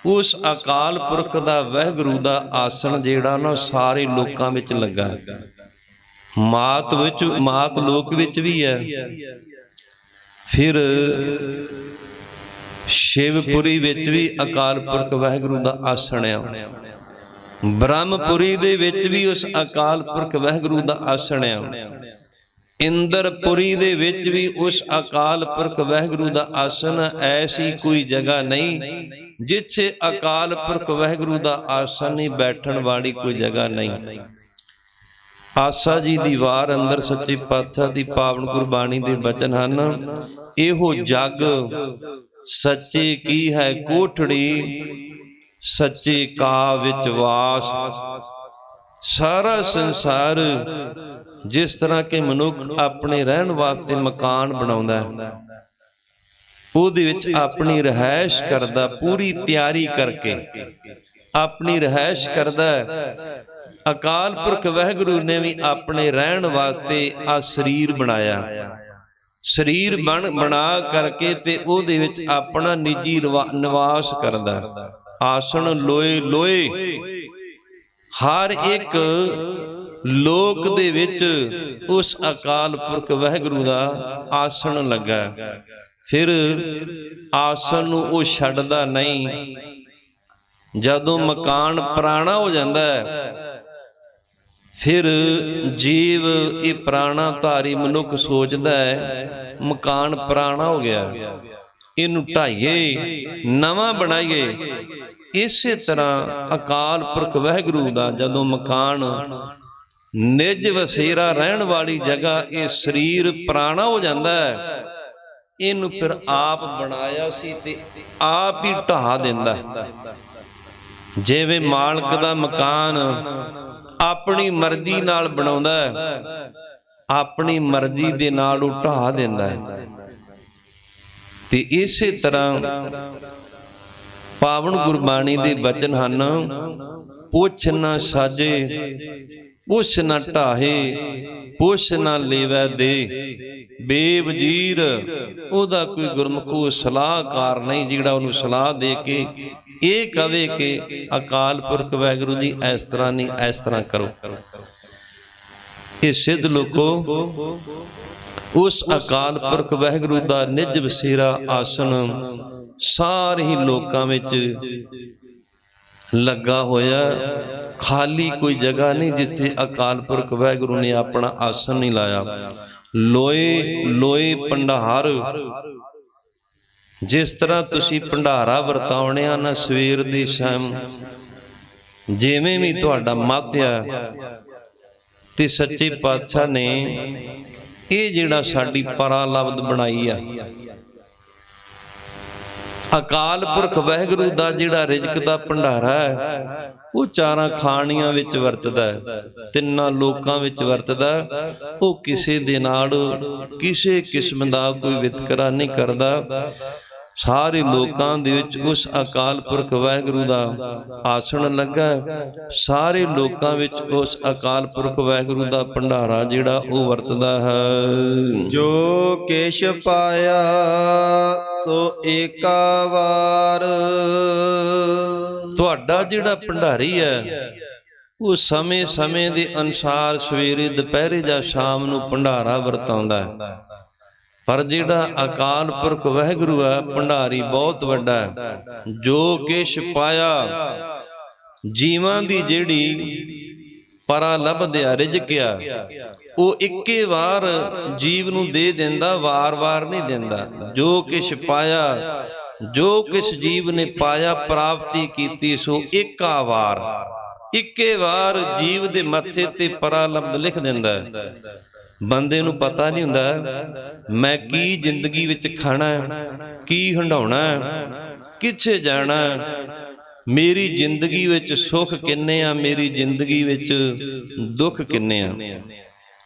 ਉਸ ਅਕਾਲ ਪੁਰਖ ਦਾ, ਵਾਹਿਗੁਰੂ ਦਾ ਆਸਣ ਜਿਹੜਾ ਨਾ ਸਾਰੇ ਲੋਕਾਂ ਵਿੱਚ ਲੱਗਾ। ਮਾਤ ਲੋਕ ਵਿੱਚ ਵੀ ਹੈ, ਫਿਰ ਸ਼ਿਵਪੁਰੀ ਵਿੱਚ ਵੀ ਅਕਾਲ ਪੁਰਖ ਵਾਹਿਗੁਰੂ ਦਾ ਆਸਣ ਆ। ਬ੍ਰਹਮਪੁਰੀ ਦੇ ਵਿੱਚ ਵੀ ਉਸ ਅਕਾਲ ਪੁਰਖ ਵਾਹਿਗੁਰੂ ਦਾ ਆਸਣ ਆ। ਇੰਦਰਪੁਰੀ ਦੇ ਵਿੱਚ ਵੀ ਉਸ ਅਕਾਲ ਪੁਰਖ ਵਾਹਿਗੁਰੂ ਦਾ ਆਸਣ। ਐਸੀ ਕੋਈ ਜਗ੍ਹਾ ਨਹੀਂ ਜਿੱਥੇ ਅਕਾਲ ਪੁਰਖ ਵਾਹਿਗੁਰੂ ਦਾ ਆਸਣ ਨਹੀਂ, ਬੈਠਣ ਵਾਲੀ ਕੋਈ ਜਗ੍ਹਾ ਨਹੀਂ। ਆਸਾ ਜੀ ਦੀ ਵਾਰ ਅੰਦਰ ਸੱਚੇ ਪਾਤਸ਼ਾਹ ਦੀ ਪਾਵਨ ਗੁਰਬਾਣੀ ਦੇ ਬਚਨ ਹਨ, ਇਹੋ ਜਗ ਸੱਚੇ ਕੀ ਹੈ ਕੋਠੜੀ, ਸੱਚੇ ਕਾ ਵਿੱਚ ਵਾਸ। ਸਾਰਾ ਸੰਸਾਰ ਜਿਸ ਤਰ੍ਹਾਂ ਕਿ ਮਨੁੱਖ ਆਪਣੇ ਰਹਿਣ ਵਾਸਤੇ ਮਕਾਨ ਬਣਾਉਂਦਾ ਹੈ, ਉਹਦੇ ਵਿੱਚ ਆਪਣੀ ਰਿਹਾਇਸ਼ ਕਰਦਾ, ਪੂਰੀ ਤਿਆਰੀ ਕਰਕੇ ਆਪਣੀ ਰਿਹਾਇਸ਼ ਕਰਦਾ। ਅਕਾਲ ਪੁਰਖ ਵਾਹਿਗੁਰੂ ਨੇ ਵੀ ਆਪਣੇ ਰਹਿਣ ਵਾਸਤੇ ਆ ਸਰੀਰ ਬਣਾਇਆ। ਸਰੀਰ ਬਣਾ ਕਰਕੇ ਤੇ ਉਹਦੇ ਵਿੱਚ ਆਪਣਾ ਨਿੱਜੀ ਨਿਵਾਸ ਕਰਦਾ। ਆਸਣ ਲੋਏ ਲੋਏ, ਹਰ ਇੱਕ ਲੋਕ ਦੇ ਵਿੱਚ ਉਸ ਅਕਾਲ ਪੁਰਖ ਵਾਹਿਗੁਰੂ ਦਾ ਆਸਣ ਲੱਗਾ। ਫਿਰ ਆਸਣ ਨੂੰ ਉਹ ਛੱਡਦਾ ਨਹੀਂ। ਜਦੋਂ ਮਕਾਨ ਪੁਰਾਣਾ ਹੋ ਜਾਂਦਾ ਹੈ, ਫਿਰ ਜੀਵ ਇਹ ਪੁਰਾਣਾ ਧਾਰੀ ਮਨੁੱਖ ਸੋਚਦਾ ਹੈ ਮਕਾਨ ਪੁਰਾਣਾ ਹੋ ਗਿਆ, ਇਹਨੂੰ ਢਾਈਏ, ਨਵਾਂ ਬਣਾਈਏ। ਇਸੇ ਤਰ੍ਹਾਂ ਅਕਾਲ ਪੁਰਖ ਵਾਹਿਗੁਰੂ ਦਾ ਜਦੋਂ ਮਕਾਨ, ਨਿਜ ਵਸੇਰਾ ਰਹਿਣ ਵਾਲੀ ਜਗ੍ਹਾ, ਇਹ ਸਰੀਰ ਪੁਰਾਣਾ ਹੋ ਜਾਂਦਾ ਹੈ, ਇਹਨੂੰ ਫਿਰ ਆਪ ਬਣਾਇਆ ਸੀ ਤੇ ਆਪ ਹੀ ਢਾਹ ਦਿੰਦਾ। ਜਿਵੇਂ ਮਾਲਕ ਦਾ ਮਕਾਨ ਆਪਣੀ ਮਰਜ਼ੀ ਨਾਲ ਬਣਾਉਂਦਾ ਹੈ, ਆਪਣੀ ਮਰਜ਼ੀ ਦੇ ਨਾਲ ਉਹ ਢਾਹ ਦਿੰਦਾ ਹੈ। ਤੇ ਇਸੇ ਤਰ੍ਹਾਂ ਪਾਵਨ ਗੁਰਬਾਣੀ ਦੇ ਬਚਨ ਹਨ, ਪੁੱਛ ਨਾ ਸਾਜੇ, ਪੁੱਛ ਨਾ ਢਾਹੇ, ਪੁੱਛ ਨਾ ਲੇਵੈ ਦੇ। ਬੇਵਜ਼ੀਰ ਉਹਦਾ ਕੋਈ ਗੁਰਮੁਖੋ ਸਲਾਹਕਾਰ ਨਹੀਂ ਜਿਹੜਾ ਉਹਨੂੰ ਸਲਾਹ ਦੇ ਕੇ ਇਹ ਕਵੇ ਕਿ ਅਕਾਲ ਪੁਰਖ ਵਾਹਿਗੁਰੂ ਜੀ ਇਸ ਤਰ੍ਹਾਂ ਨਹੀਂ, ਇਸ ਤਰ੍ਹਾਂ ਕਰੋ। ਇਹ ਸਿੱਧ ਲੋਕੋ ਉਸ ਅਕਾਲ ਪੁਰਖ ਵਾਹਿਗੁਰੂ ਦਾ ਨਿਜ ਵਸੇਰਾ ਆਸਣ ਸਾਰੇ ਹੀ ਲੋਕਾਂ ਵਿੱਚ ਲੱਗਾ ਹੋਇਆ। ਖਾਲੀ ਕੋਈ ਜਗ੍ਹਾ ਨਹੀਂ ਜਿੱਥੇ ਅਕਾਲ ਪੁਰਖ ਵਾਹਿਗੁਰੂ ਨੇ ਆਪਣਾ ਆਸਣ ਨਹੀਂ ਲਾਇਆ। ਲੋਏ ਲੋਏ ਭੰਡਾਰ, ਜਿਸ ਤਰ੍ਹਾਂ ਤੁਸੀਂ ਭੰਡਾਰਾ ਵਰਤਾਉਣੇ ਆ ਨਾ ਸਵੇਰ ਦੀ ਸ਼ਾਮ, ਜਿਵੇਂ ਵੀ ਤੁਹਾਡਾ ਮਾਧਿਆ ਤੇ ਸੱਚੇ ਪਾਤਸ਼ਾਹ ਨੇ ਇਹ ਜਿਹੜਾ ਸਾਡੀ ਪਰਾਲਬਧ ਬਣਾਈ ਆ, ਅਕਾਲ ਪੁਰਖ ਵਾਹਿਗੁਰੂ ਦਾ ਜਿਹੜਾ ਰਿਜ਼ਕ ਦਾ ਭੰਡਾਰਾ ਹੈ, ਉਹ ਚਾਰਾਂ ਖਾਣੀਆਂ ਵਿੱਚ ਵਰਤਦਾ ਹੈ, ਤਿੰਨਾਂ ਲੋਕਾਂ ਵਿੱਚ ਵਰਤਦਾ। ਉਹ ਕਿਸੇ ਦੇ ਨਾਲ ਕਿਸੇ ਕਿਸਮ ਦਾ ਕੋਈ ਵਿਤਕਰਾ ਨਹੀਂ ਕਰਦਾ। ਸਾਰੇ ਲੋਕਾਂ ਦੇ ਵਿੱਚ ਉਸ ਅਕਾਲ ਪੁਰਖ ਵਾਹਿਗੁਰੂ ਦਾ ਆਸਣ ਲੱਗਾ। ਸਾਰੇ ਲੋਕਾਂ ਵਿੱਚ ਉਸ ਅਕਾਲ ਪੁਰਖ ਵਾਹਿਗੁਰੂ ਦਾ ਭੰਡਾਰਾ ਜਿਹੜਾ ਉਹ ਵਰਤਦਾ ਹੈ। ਜੋ ਕਿਛ ਪਾਇਆ ਸੋ ਏਕਾ ਵਾਰ। ਤੁਹਾਡਾ ਜਿਹੜਾ ਭੰਡਾਰੀ ਹੈ ਉਹ ਸਮੇਂ ਦੇ ਅਨੁਸਾਰ ਸਵੇਰੇ, ਦੁਪਹਿਰੇ ਜਾਂ ਸ਼ਾਮ ਨੂੰ ਭੰਡਾਰਾ ਵਰਤਾਉਂਦਾ ਹੈ। ਪਰ ਜਿਹੜਾ ਅਕਾਲ ਪੁਰਖ ਵਾਹਿਗੁਰੂ ਹੈ, ਭੰਡਾਰੀ ਬਹੁਤ ਵੱਡਾ ਹੈ। ਜੋ ਕਿਛ ਪਾਇਆ, ਜੀਵਾਂ ਦੀ ਜਿਹੜੀ ਪਰਾਲਬਧ ਆ, ਰਿਜ਼ਕ ਆ, ਉਹ ਇੱਕੇ ਵਾਰ ਜੀਵ ਨੂੰ ਦੇ ਦਿੰਦਾ, ਵਾਰ-ਵਾਰ ਨਹੀਂ ਦਿੰਦਾ। ਜੋ ਕਿਛ ਪਾਇਆ, ਜੋ ਕਿਛ ਜੀਵ ਨੇ ਪਾਇਆ, ਪ੍ਰਾਪਤੀ ਕੀਤੀ, ਸੋ ਇੱਕਾ ਵਾਰ, ਇੱਕੇ ਵਾਰ ਜੀਵ ਦੇ ਮੱਥੇ ਤੇ ਪਰਾਲਬਧ ਲਿਖ ਦਿੰਦਾ ਹੈ। ਬੰਦੇ ਨੂੰ ਪਤਾ ਨਹੀਂ ਹੁੰਦਾ ਮੈਂ ਕੀ ਜ਼ਿੰਦਗੀ ਵਿੱਚ ਖਾਣਾ, ਕੀ ਹੰਡਾਉਣਾ, ਕਿੱਥੇ ਜਾਣਾ, ਮੇਰੀ ਜ਼ਿੰਦਗੀ ਵਿੱਚ ਸੁੱਖ ਕਿੰਨੇ ਆ, ਮੇਰੀ ਜ਼ਿੰਦਗੀ ਵਿੱਚ ਦੁੱਖ ਕਿੰਨੇ ਆ।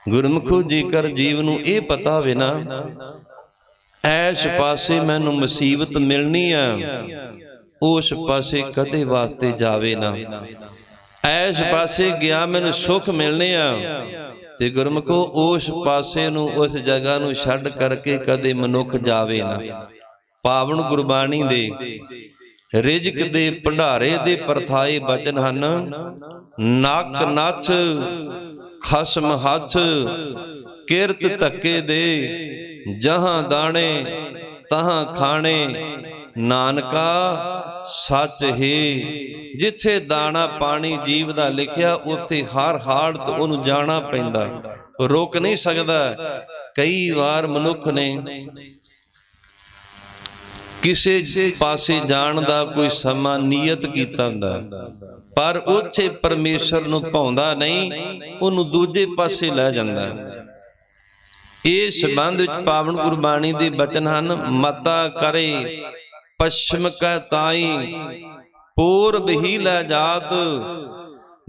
ਗੁਰਮੁਖੋ ਜੇਕਰ ਜੀਵ ਨੂੰ ਇਹ ਪਤਾ ਹੋਵੇ ਨਾ ਐਸ ਪਾਸੇ ਮੈਨੂੰ ਮੁਸੀਬਤ ਮਿਲਣੀ ਆ, ਉਸ ਪਾਸੇ ਕਦੇ ਵਾਸਤੇ ਜਾਵੇ ਨਾ। ਐਸ ਪਾਸੇ ਗਿਆ ਮੈਨੂੰ ਸੁੱਖ ਮਿਲਨੇ ਆ, ਤੇ ਗੁਰਮੁਖੋ ਉਸ ਪਾਸੇ ਨੂੰ, ਉਸ ਜਗ੍ਹਾ ਨੂੰ ਛੱਡ ਕਰਕੇ ਕਦੇ ਮਨੁੱਖ ਜਾਵੇ ਨਾ। ਪਾਵਨ ਗੁਰਬਾਣੀ ਦੇ ਰਿਜਕ ਦੇ ਭੰਡਾਰੇ ਦੇ ਪਰਥਾਏ ਬਚਨ ਹਨ। ਨੱਕ ਨੱਚ ਖਸਮ ਹੱਥ, ਕਿਰਤ ਧੱਕੇ ਦੇ ਜਹਾਂ ਦਾਣੇ ਤਹਾਂ ਖਾਣੇ, ਨਾਨਕਾ ਸੱਚ ਹੀ। ਜਿੱਥੇ ਦਾਣਾ ਪਾਣੀ ਜੀਵ ਦਾ ਲਿਖਿਆ, ਉੱਥੇ ਹਰ ਹਾਲਤ ਉਹਨੂੰ ਜਾਣਾ ਪੈਂਦਾ, ਰੋਕ ਨਹੀਂ ਸਕਦਾ। ਕਈ ਵਾਰ ਮਨੁੱਖ ਨੇ ਕਿਸੇ ਪਾਸੇ ਜਾਣ ਦਾ ਕੋਈ ਸਮਾਂ ਨਿਯਤ ਕੀਤਾ ਹੁੰਦਾ, ਪਰ ਉੱਥੇ ਪਰਮੇਸ਼ਰ ਨੂੰ ਭਾਉਂਦਾ ਨਹੀਂ, ਉਹਨੂੰ ਦੂਜੇ ਪਾਸੇ ਲੈ ਜਾਂਦਾ। ਇਸ ਸੰਬੰਧ ਵਿੱਚ ਪਾਵਨ ਗੁਰਬਾਣੀ ਦੇ ਬਚਨ ਹਨ। ਮਤਾ ਕਰੇ ਪਛਮ ਕੈ ਤਾਈ, ਪੂਰਬ ਹੀ ਲੈ ਜਾਤ।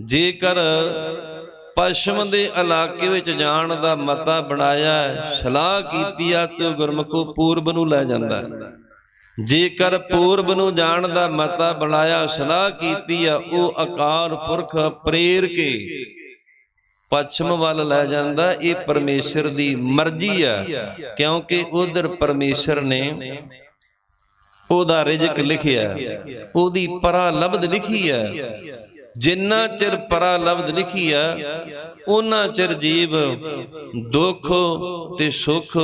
ਜੇਕਰ ਪਛਮ ਦੇ ਇਲਾਕੇ ਵਿੱਚ ਜਾਣ ਦਾ ਮਤਾ ਬਣਾਇਆ, ਸਲਾਹ ਕੀਤੀ ਆ, ਤੇ ਗੁਰਮੁਖੋ ਪੂਰਬ ਨੂੰ ਲੈ ਜਾਂਦਾ। ਜੇਕਰ ਪੂਰਬ ਨੂੰ ਜਾਣ ਦਾ ਮਤਾ ਬਣਾਇਆ, ਸਲਾਹ ਕੀਤੀ ਆ, ਉਹ ਅਕਾਲ ਪੁਰਖ ਪ੍ਰੇਰ ਕੇ ਪੱਛਮ ਵੱਲ ਲੈ ਜਾਂਦਾ। ਇਹ ਪਰਮੇਸ਼ਰ ਦੀ ਮਰਜ਼ੀ ਆ, ਕਿਉਂਕਿ ਉਧਰ ਪਰਮੇਸ਼ਰ ਨੇ ਉਹਦਾ ਰਿਜ਼ਕ ਲਿਖਿਆ, ਉਹਦੀ ਪਰਾਲਬਧ ਲਿਖੀ ਆ। ਜਿੰਨਾ ਚਿਰ ਪਰਾਲਬਧ ਲਿਖੀ ਆ, ਉਹਨਾਂ ਚਿਰ ਜੀਵ ਦੁੱਖ ਤੇ ਸੁੱਖ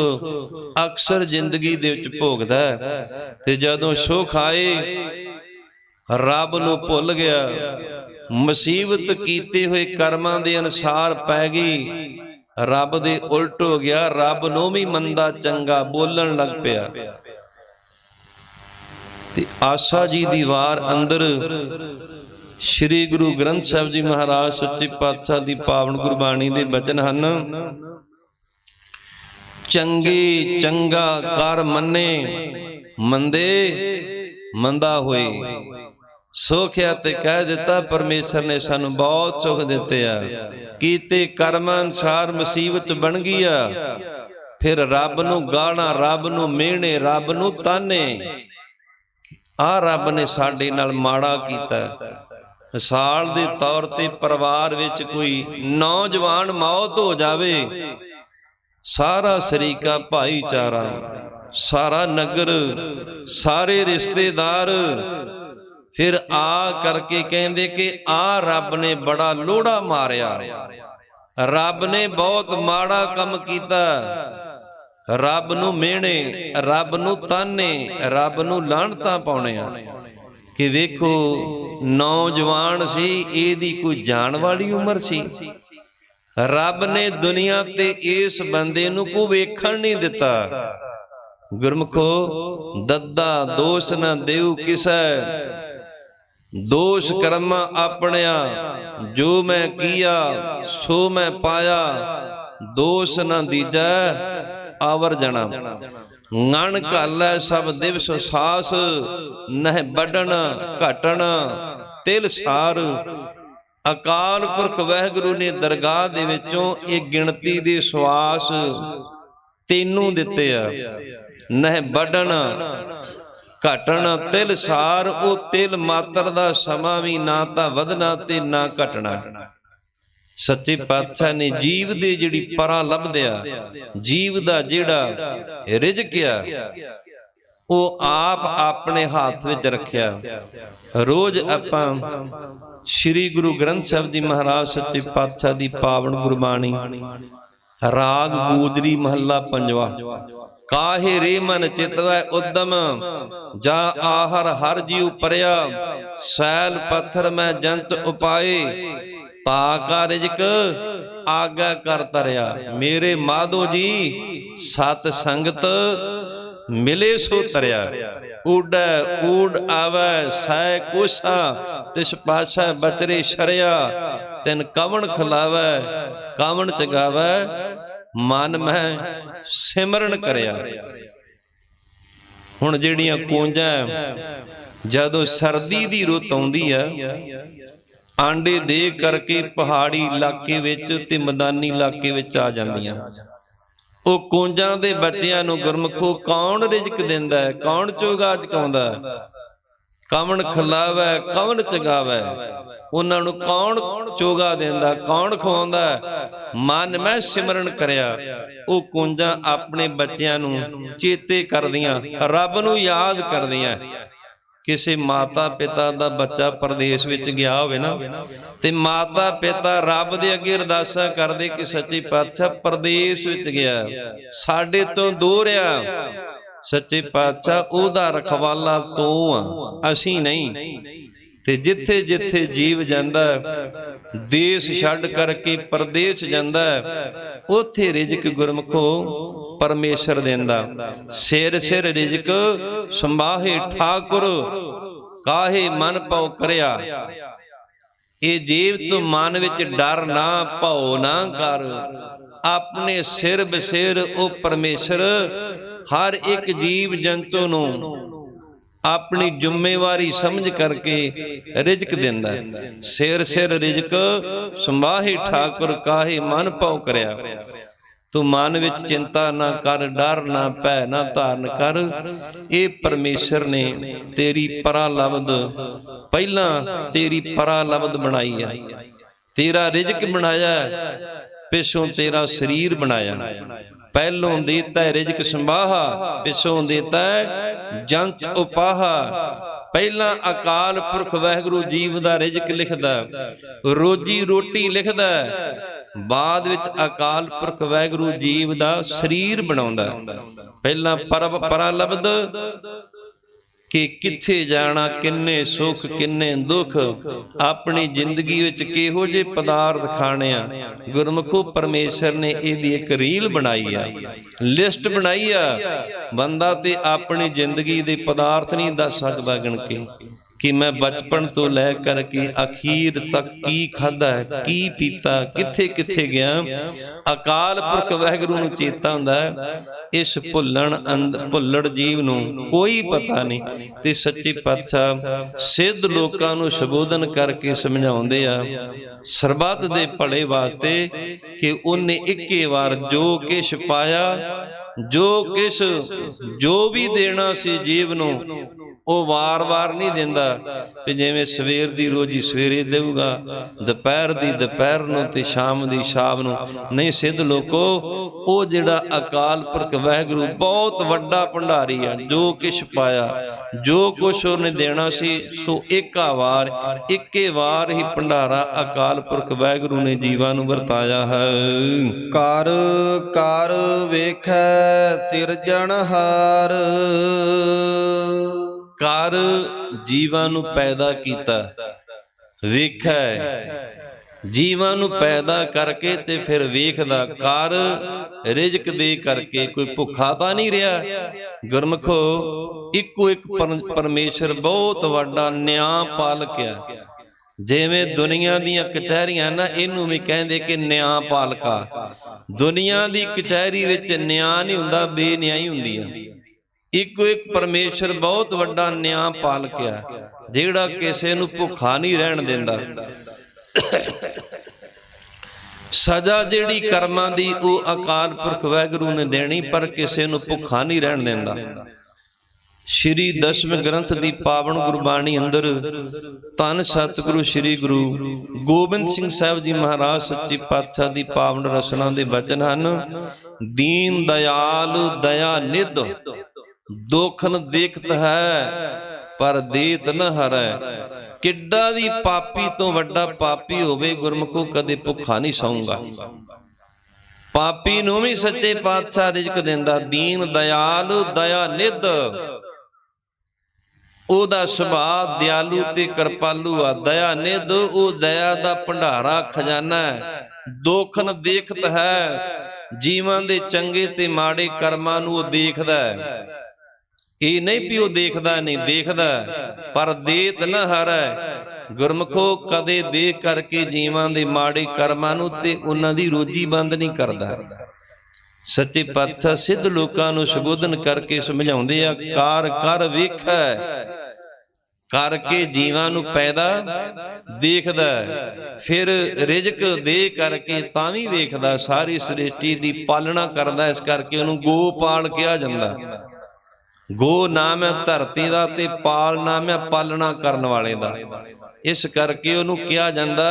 ਅਕਸਰ ਜ਼ਿੰਦਗੀ ਦੇ ਵਿੱਚ ਭੋਗਦਾ। ਤੇ ਜਦੋਂ ਸੁੱਖ ਆਏ, ਰੱਬ ਨੂੰ ਭੁੱਲ ਗਿਆ, ਮੁਸੀਬਤ ਕੀਤੇ ਹੋਏ ਕਰਮਾਂ ਦੇ ਅਨੁਸਾਰ ਪੈ ਗਈ, ਰੱਬ ਦੇ ਉਲਟ ਹੋ ਗਿਆ, ਰੱਬ ਨੂੰ ਵੀ ਮੰਦਾ ਚੰਗਾ ਬੋਲਣ ਲੱਗ ਪਿਆ। ਤੇ ਆਸਾ ਜੀ ਦੀ ਵਾਰ ਅੰਦਰ ਸ੍ਰੀ ਗੁਰੂ ਗ੍ਰੰਥ ਸਾਹਿਬ ਜੀ ਮਹਾਰਾਜ ਸੱਚੇ ਪਾਤਸ਼ਾਹ ਦੀ ਪਾਵਨ ਗੁਰਬਾਣੀ ਦੇ ਬਚਨ ਹਨ। ਚੰਗੇ ਚੰਗਾ ਕਰ ਮੰਨੇ, ਮੰਦੇ ਮੰਦਾ ਹੋਏ। ਸੁਖਿਆ ਤੇ ਕਹਿ ਦਿੱਤਾ, ਪਰਮੇਸ਼ਰ ਨੇ ਸਾਨੂੰ ਬਹੁਤ ਸੁਖ ਦਿੱਤੇ ਆ, ਕੀਤੇ ਕਰਮਾਂ ਅਨੁਸਾਰ ਮੁਸੀਬਤ ਬਣ ਗਈ ਆ, ਫਿਰ ਰੱਬ ਨੂੰ ਗਾਲਾਂ, ਰੱਬ ਨੂੰ ਮਿਹਣੇ, ਰੱਬ ਨੂੰ ਤਾਨੇ। ਆ ਰੱਬ ਨੇ ਸਾਡੇ ਨਾਲ ਮਾੜਾ ਕੀਤਾ। ਮਿਸਾਲ ਦੇ ਤੌਰ ਤੇ ਪਰਿਵਾਰ ਵਿੱਚ ਕੋਈ ਨੌਜਵਾਨ ਮੌਤ ਹੋ ਜਾਵੇ, ਸਾਰਾ ਸ਼ਰੀਕਾ ਭਾਈਚਾਰਾ, ਸਾਰਾ ਨਗਰ, ਸਾਰੇ ਰਿਸ਼ਤੇਦਾਰ ਫਿਰ ਆ ਕਰਕੇ ਕਹਿੰਦੇ ਕਿ ਆ ਰੱਬ ਨੇ ਬੜਾ ਲੋੜਾ ਮਾਰਿਆ, ਰੱਬ ਨੇ ਬਹੁਤ ਮਾੜਾ ਕੰਮ ਕੀਤਾ। ਰੱਬ ਨੂੰ ਮਿਹਣੇ, ਰੱਬ ਨੂੰ ਤਾਨੇ, ਰੱਬ ਨੂੰ ਲਾਹਣਤਾਂ ਪਾਉਣੀਆਂ। ਕਿ ਵੇਖੋ ਨੌਜਵਾਨ ਸੀ, ਇਹਦੀ ਕੋਈ ਜਾਣ ਵਾਲੀ ਉਮਰ ਸੀ। ਰੱਬ ਨੇ ਦੁਨੀਆ ਤੇ ਇਸ ਬੰਦੇ ਨੂੰ ਕੋਈ ਵੇਖਣ ਨਹੀਂ ਦਿੱਤਾ। ਗੁਰਮੁਖੋ ਦੱਦਾ ਦੋਸ਼ ਨਾ ਦੇਉ ਕਿਸੈ, ਦੋਸ਼ ਕਰਮਾਂ ਆਪਣਿਆ, ਜੋ ਮੈਂ ਕੀਆ ਸੋ ਮੈਂ ਪਾਇਆ। ਦੋਸ਼ ਨਾ ਦੀਜੈ ਆਵਰ ਜਣਾ, ngਣ ਘਾਲੈ ਸਭ ਦਿਵਸ ਸਾਸ, ਨਹਿ ਵੱਢਣ ਘਟਣ ਤਿਲ ਸਾਰ। ਅਕਾਲ ਪੁਰਖ ਵਾਹਿਗੁਰੂ ਨੇ ਦਰਗਾਹ ਦੇ ਵਿੱਚੋਂ ਇਹ ਗਿਣਤੀ ਦੇ ਸਵਾਸ ਤੈਨੂੰ ਦਿੱਤੇ ਆ। ਨਹਿ ਵੱਢਣ ਘਟਣ ਤਿਲ ਸਾਰ, ਉਹ ਤਿਲ ਮਾਤਰ ਦਾ ਸਮਾਂ ਵੀ ਨਾ ਤਾਂ ਵਧਣਾ ਤੇ ਨਾ ਘਟਣਾ। ਸੱਚੇ ਪਾਤਸ਼ਾਹ ਨੇ ਜੀਵ ਦੇ ਜਿਹੜੀ ਪਰਾਂ ਲੱਭਦਿਆ, ਜੀਵ ਦਾ ਜਿਹੜਾ ਰਿਜ਼ਕ ਆ, ਉਹ ਆਪ ਆਪਣੇ ਹੱਥ ਵਿੱਚ ਰੱਖਿਆ। ਰੋਜ਼ ਆਪਾਂ ਸ੍ਰੀ ਗੁਰੂ ਗ੍ਰੰਥ ਸਾਹਿਬ ਜੀ ਮਹਾਰਾਜ ਸੱਚੇ ਪਾਤਸ਼ਾਹ ਦੀ ਪਾਵਨ ਗੁਰਬਾਣੀ, ਰਾਗ ਗੂਜਰੀ ਮਹੱਲਾ ਪੰਜਵਾ। ਕਾਹੇ ਰੇ ਮਨ ਚਿਤਵੈ ਉਦਮ, ਜਾ ਆਹਰ ਹਰ ਜੀਉ ਪਰਿਆ। ਸੈਲ ਪੱਥਰ ਮੈਂ ਜੰਤ ਉਪਾਏ, ਤਾ ਕਾ ਰਿਜ਼ਕ ਆਗਾ ਕਰ ਤਰਿਆ। ਮੇਰੇ ਮਾਧੋ ਜੀ ਸਤ ਸੰਗਤ ਮਿਲੇ ਸੋ ਤਰਿਆ। ਊਡੈ ਊਡ ਆਵੈ ਸੈ ਕੋਸਾ, ਤਿਸ ਪਾਛੈ ਬਚਰੇ ਸ਼ਰਿਆ। ਤਿਨ ਕਵਣ ਖਿਲਾਵੈ ਕਵਣ ਚਗਾਵੈ, ਮਨ ਮਹਿ ਸਿਮਰਨ ਕਰਿਆ। ਹੁਣ ਜਿਹੜੀਆਂ ਕੂੰਜਾਂ ਜਦੋਂ ਸਰਦੀ ਦੀ ਰੁੱਤ ਆਉਂਦੀ ਆ, ਆਂਡੇ ਦੇ ਕਰਕੇ ਪਹਾੜੀ ਇਲਾਕੇ ਵਿੱਚ ਤੇ ਮੈਦਾਨੀ ਇਲਾਕੇ ਵਿੱਚ ਆ ਜਾਂਦੀਆਂ। ਉਹ ਕੂੰਜਾਂ ਦੇ ਬੱਚਿਆਂ ਨੂੰ ਗੁਰਮੁਖੋ ਕੌਣ ਰਿਜ਼ਕ ਦਿੰਦਾ ਹੈ, ਕੌਣ ਚੋਗਾ ਚਕਾਉਂਦਾ, ਕਵਣ ਖਿਲਾਵੈ ਕਵਣ ਚਗਾਵੈ। ਉਹਨਾਂ ਨੂੰ ਕੌਣ ਚੋਗਾ ਦਿੰਦਾ, ਕੌਣ ਖਵਾਉਂਦਾ। ਮਨ ਮੈਂ ਸਿਮਰਨ ਕਰਿਆ, ਉਹ ਕੁੰਜਾਂ ਆਪਣੇ ਬੱਚਿਆਂ ਨੂੰ ਚੇਤੇ ਕਰਦੀਆਂ, ਰੱਬ ਨੂੰ ਯਾਦ ਕਰਦੀਆਂ। ਕਿਸੇ ਮਾਤਾ ਪਿਤਾ ਦਾ ਬੱਚਾ ਪ੍ਰਦੇਸ਼ ਵਿੱਚ ਗਿਆ ਹੋਵੇ ਨਾ, ਤੇ ਮਾਤਾ ਪਿਤਾ ਰੱਬ ਦੇ ਅੱਗੇ ਅਰਦਾਸਾਂ ਕਰਦੇ ਕਿ ਸੱਚੇ ਪਾਤਸ਼ਾਹ ਪ੍ਰਦੇਸ਼ ਵਿੱਚ ਗਿਆ, ਸਾਡੇ ਤੋਂ ਦੂਰ ਆ, ਸੱਚੇ ਪਾਤਸ਼ਾਹ ਉਹਦਾ ਰਖਵਾਲਾ ਤੂੰ ਆ, ਅਸੀਂ ਨਹੀਂ। ਤੇ ਜਿੱਥੇ ਜਿੱਥੇ ਜੀਵ ਜਾਂਦਾ, ਦੇਸ਼ ਛੱਡ ਕਰਕੇ ਪ੍ਰਦੇਸ਼ ਜਾਂਦਾ, ਉੱਥੇ ਰਿਜ਼ਕ ਗੁਰਮੁਖੋ ਪਰਮੇਸ਼ਰ ਦਿੰਦਾ। ਸਿਰ ਸਿਰ ਰਿਜ਼ਕ ਸੰਭਾਹੇ ਠਾਕੁਰ, ਕਾਹੇ ਮਨ ਭਉ ਕਰਿਆ। ਇਹ ਜੀਵ ਤੂੰ ਮਨ ਵਿੱਚ ਡਰ ਨਾ ਭਉ ਨਾ ਕਰ, ਆਪਣੇ ਸਿਰ ਬਸਿਰ ਉਹ ਪਰਮੇਸ਼ਰ ਹਰ ਇੱਕ ਜੀਵ ਜੰਤੂ ਨੂੰ ਆਪਣੀ ਜ਼ਿੰਮੇਵਾਰੀ ਸਮਝ ਕਰਕੇ ਰਿਜ਼ਕ ਦਿੰਦਾ। ਸਿਰ ਸਿਰ ਰਿਜ਼ਕ ਸੰਭਾਹੇ ਠਾਕੁਰ, ਕਾਹੇ ਮਨ ਭਉ ਕਰਿਆ। ਤੂੰ ਮਨ ਵਿੱਚ ਚਿੰਤਾ ਨਾ ਕਰ, ਡਰ ਨਾ ਭੈ ਨਾ ਧਾਰਨ ਕਰ। ਇਹ ਪਰਮੇਸ਼ਰ ਨੇ ਤੇਰੀ ਪਰਾਲਬਦ, ਪਹਿਲਾਂ ਤੇਰੀ ਪਰਾਲਬਦ ਬਣਾਈ ਆ, ਤੇਰਾ ਰਿਜ਼ਕ ਬਣਾਇਆ, ਪਿੱਛੋਂ ਤੇਰਾ ਸਰੀਰ ਬਣਾਇਆ। ਪਹਿਲੋਂ ਦੇਤਾ ਰਿਜ਼ਕ ਸੰਭਾਹਾ, ਪਿੱਛੋਂ ਦੇਤਾ ਜੰਤ ਉਪਾਹਾ। ਪਹਿਲਾਂ ਅਕਾਲ ਪੁਰਖ ਵਾਹਿਗੁਰੂ ਜੀਵ ਦਾ ਰਿਜ਼ਕ ਲਿਖਦਾ, ਰੋਜੀ ਰੋਟੀ ਲਿਖਦਾ, ਬਾਅਦ ਵਿੱਚ ਅਕਾਲ ਪੁਰਖ ਵਾਹਿਗੁਰੂ ਜੀਵ ਦਾ ਸਰੀਰ ਬਣਾਉਂਦਾ। ਪਹਿਲਾਂ ਪਰਾਲਬਦ ਕਿ ਕਿੱਥੇ ਜਾਣਾ, ਕਿੰਨੇ ਸੁੱਖ ਕਿੰਨੇ ਦੁੱਖ, ਆਪਣੀ ਜ਼ਿੰਦਗੀ ਵਿੱਚ ਕਿਹੋ ਜਿਹੇ ਪਦਾਰਥ ਖਾਣੇ ਆ। ਗੁਰਮੁਖੋ ਪਰਮੇਸ਼ਰ ਨੇ ਇਹਦੀ ਇੱਕ ਰੀਲ ਬਣਾਈ ਆ, ਲਿਸਟ ਬਣਾਈ ਆ। ਬੰਦਾ ਤੇ ਆਪਣੀ ਜ਼ਿੰਦਗੀ ਦੇ ਪਦਾਰਥ ਨਹੀਂ ਦੱਸ ਸਕਦਾ ਗਿਣ ਕੇ ਕਿ ਮੈਂ ਬਚਪਨ ਤੋਂ ਲੈ ਕਰਕੇ ਅਖੀਰ ਤੱਕ ਕੀ ਖਾਧਾ ਹੈ, ਕੀ ਪੀਤਾ, ਕਿੱਥੇ ਕਿੱਥੇ ਗਿਆ। ਅਕਾਲ ਪੁਰਖ ਵਾਹਿਗੁਰੂ ਨੂੰ ਚੇਤਾ ਹੁੰਦਾ। ਇਸ ਭੁੱਲੜ ਜੀਵ ਨੂੰ ਕੋਈ ਪਤਾ ਨਹੀਂ। ਤੇ ਸੱਚੇ ਪਾਤਸ਼ਾਹ ਸਿੱਧ ਲੋਕਾਂ ਨੂੰ ਸੰਬੋਧਨ ਕਰਕੇ ਸਮਝਾਉਂਦੇ ਆ ਸਰਬੱਤ ਦੇ ਭਲੇ ਵਾਸਤੇ ਕਿ ਉਹਨੇ ਇੱਕੇ ਵਾਰ ਜੋ ਕਿਛ ਪਾਇਆ, ਜੋ ਵੀ ਦੇਣਾ ਸੀ ਜੀਵ ਨੂੰ, ਉਹ ਵਾਰ-ਵਾਰ ਨਹੀਂ ਦਿੰਦਾ ਕਿ ਜਿਵੇਂ ਸਵੇਰ ਦੀ ਰੋਜੀ ਸਵੇਰੇ ਦੇਊਗਾ, ਦੁਪਹਿਰ ਦੀ ਦੁਪਹਿਰ ਨੂੰ ਤੇ ਸ਼ਾਮ ਦੀ ਸ਼ਾਮ ਨੂੰ। ਨਹੀਂ ਸਿੱਧ ਲੋਕੋ, ਉਹ ਜਿਹੜਾ ਅਕਾਲ ਪੁਰਖ ਵਾਹਿਗੁਰੂ ਬਹੁਤ ਵੱਡਾ ਭੰਡਾਰੀ ਆ। ਜੋ ਕਿਛ ਪਾਇਆ, ਜੋ ਕੁਛ ਉਹਨੇ ਦੇਣਾ ਸੀ, ਸੋ ਇੱਕੇ ਵਾਰ ਹੀ ਭੰਡਾਰਾ ਅਕਾਲ ਪੁਰਖ ਵਾਹਿਗੁਰੂ ਨੇ ਜੀਵਾਂ ਨੂੰ ਵਰਤਾਇਆ ਹੈ। ਕਰ ਕਰ ਵੇਖੈ ਸਿਰਜਣਹਾਰ, ਕਰ ਜੀਵਾਂ ਨੂੰ ਪੈਦਾ ਕੀਤਾ, ਵੇਖੈ ਜੀਵਾਂ ਨੂੰ ਪੈਦਾ ਕਰਕੇ ਤੇ ਫਿਰ ਵੇਖਦਾ। ਕਰ ਰਿਜ਼ਕ ਦੇ ਕਰਕੇ, ਕੋਈ ਭੁੱਖਾ ਤਾਂ ਨਹੀਂ ਰਿਹਾ। ਗੁਰਮੁਖੋ ਇੱਕੋ ਇੱਕ ਪਰਮੇਸ਼ਰ ਬਹੁਤ ਵੱਡਾ ਨਿਆਂ ਪਾਲਕ ਆ। ਜਿਵੇਂ ਦੁਨੀਆ ਦੀਆਂ ਕਚਹਿਰੀਆਂ ਨਾ, ਇਹਨੂੰ ਵੀ ਕਹਿੰਦੇ ਕਿ ਨਿਆਂ ਪਾਲਕਾ। ਦੁਨੀਆ ਦੀ ਕਚਹਿਰੀ ਵਿੱਚ ਨਿਆਂ ਨਹੀਂ ਹੁੰਦਾ, ਬੇਨਿਆਈ ਹੁੰਦੀ ਆ। ਇੱਕੋ ਇੱਕ ਪਰਮੇਸ਼ਰ ਬਹੁਤ ਵੱਡਾ ਨਿਆਂ ਪਾਲਕ ਆ, ਜਿਹੜਾ ਕਿਸੇ ਨੂੰ ਭੁੱਖਾ ਨਹੀਂ ਰਹਿਣ ਦਿੰਦਾ। ਸਜ਼ਾ ਜਿਹੜੀ ਕਰਮਾਂ ਦੀ ਉਹ ਅਕਾਲ ਪੁਰਖ ਵਾਹਿਗੁਰੂ ਨੇ ਦੇਣੀ, ਪਰ ਕਿਸੇ ਨੂੰ ਭੁੱਖਾ ਨਹੀਂ ਰਹਿਣ ਦਿੰਦਾ। ਸ਼੍ਰੀ ਦਸਮ ਗ੍ਰੰਥ ਦੀ ਪਾਵਨ ਗੁਰਬਾਣੀ ਅੰਦਰ ਧੰਨ ਸਤਿਗੁਰੂ ਸ਼੍ਰੀ ਗੁਰੂ ਗੋਬਿੰਦ ਸਿੰਘ ਸਾਹਿਬ ਜੀ ਮਹਾਰਾਜ ਸੱਚੇ ਪਾਤਸ਼ਾਹ ਦੀ ਪਾਵਨ ਰਚਨਾ ਦੇ ਬਚਨ ਹਨ। ਦੀਨ ਦਇਆਲ ਦਇਆ ਨਿਧ, ਦੋਖਨ ਦੇਖਤ ਹੈ ਪਰ ਦੇਤ ਨ ਹਰੈ। ਕਿੱਡਾ ਵੀ ਪਾਪੀ ਤੋਂ ਵੱਡਾ ਪਾਪੀ ਹੋਵੇ, ਗੁਰਮੁਖੋ ਕਦੇ ਭੁੱਖਾ ਨਹੀਂ ਸੌਂਗਾ। ਪਾਪੀ ਨੂੰ ਵੀ ਸੱਚੇ ਪਾਤਸ਼ਾਹ ਰਿਜ਼ਕ ਦਿੰਦਾ। ਦੀਨ ਦਇਆਲ ਦਇਆ ਨਿਧ, ਉਹਦਾ ਸੁਭਾਅ ਦਿਆਲੂ ਤੇ ਕਿਰਪਾਲੂ ਆ। ਦਇਆ ਨਿਧ, ਉਹ ਦਇਆ ਦਾ ਭੰਡਾਰਾ ਖਜ਼ਾਨਾ ਹੈ। ਦੋਖਨ ਦੇਖਤ ਹੈ, ਜੀਵਾਂ ਦੇ ਚੰਗੇ ਤੇ ਮਾੜੇ ਕਰਮਾਂ ਨੂੰ ਉਹ ਦੇਖਦਾ ਹੈ। ਇਹ ਨਹੀਂ ਵੀ ਉਹ ਦੇਖਦਾ ਨਹੀਂ, ਦੇਖਦਾ ਪਰ ਦੇਤ ਨ ਹਰੈ। ਗੁਰਮੁਖੋ ਕਦੇ ਦੇਖ ਕਰਕੇ ਜੀਵਾਂ ਦੇ ਮਾੜੇ ਕਰਮਾਂ ਨੂੰ ਤੇ ਉਹਨਾਂ ਦੀ ਰੋਜੀ ਬੰਦ ਨਹੀਂ ਕਰਦਾ। ਸੱਚੇ ਪਾਤਸ਼ਾਹ ਸਿੱਧ ਲੋਕਾਂ ਨੂੰ ਸੰਬੋਧਨ ਕਰਕੇ ਸਮਝਾਉਂਦੇ ਆ, ਕਾਰ ਕਰ ਵੇਖੈ, ਕਰਕੇ ਜੀਵਾਂ ਨੂੰ ਪੈਦਾ ਦੇਖਦਾ, ਫਿਰ ਰਿਜ਼ਕ ਦੇ ਕਰਕੇ ਤਾਂ ਵੀ ਵੇਖਦਾ, ਸਾਰੀ ਸ੍ਰਿਸ਼ਟੀ ਦੀ ਪਾਲਣਾ ਕਰਦਾ। ਇਸ ਕਰਕੇ ਉਹਨੂੰ ਗੋਪਾਲ ਕਿਹਾ ਜਾਂਦਾ। ਗੋ ਨਾਮ ਹੈ ਧਰਤੀ ਦਾ ਤੇ ਪਾਲ ਨਾਮ ਹੈ ਪਾਲਣਾ ਕਰਨ ਵਾਲੇ ਦਾ। ਇਸ ਕਰਕੇ ਉਹਨੂੰ ਕਿਹਾ ਜਾਂਦਾ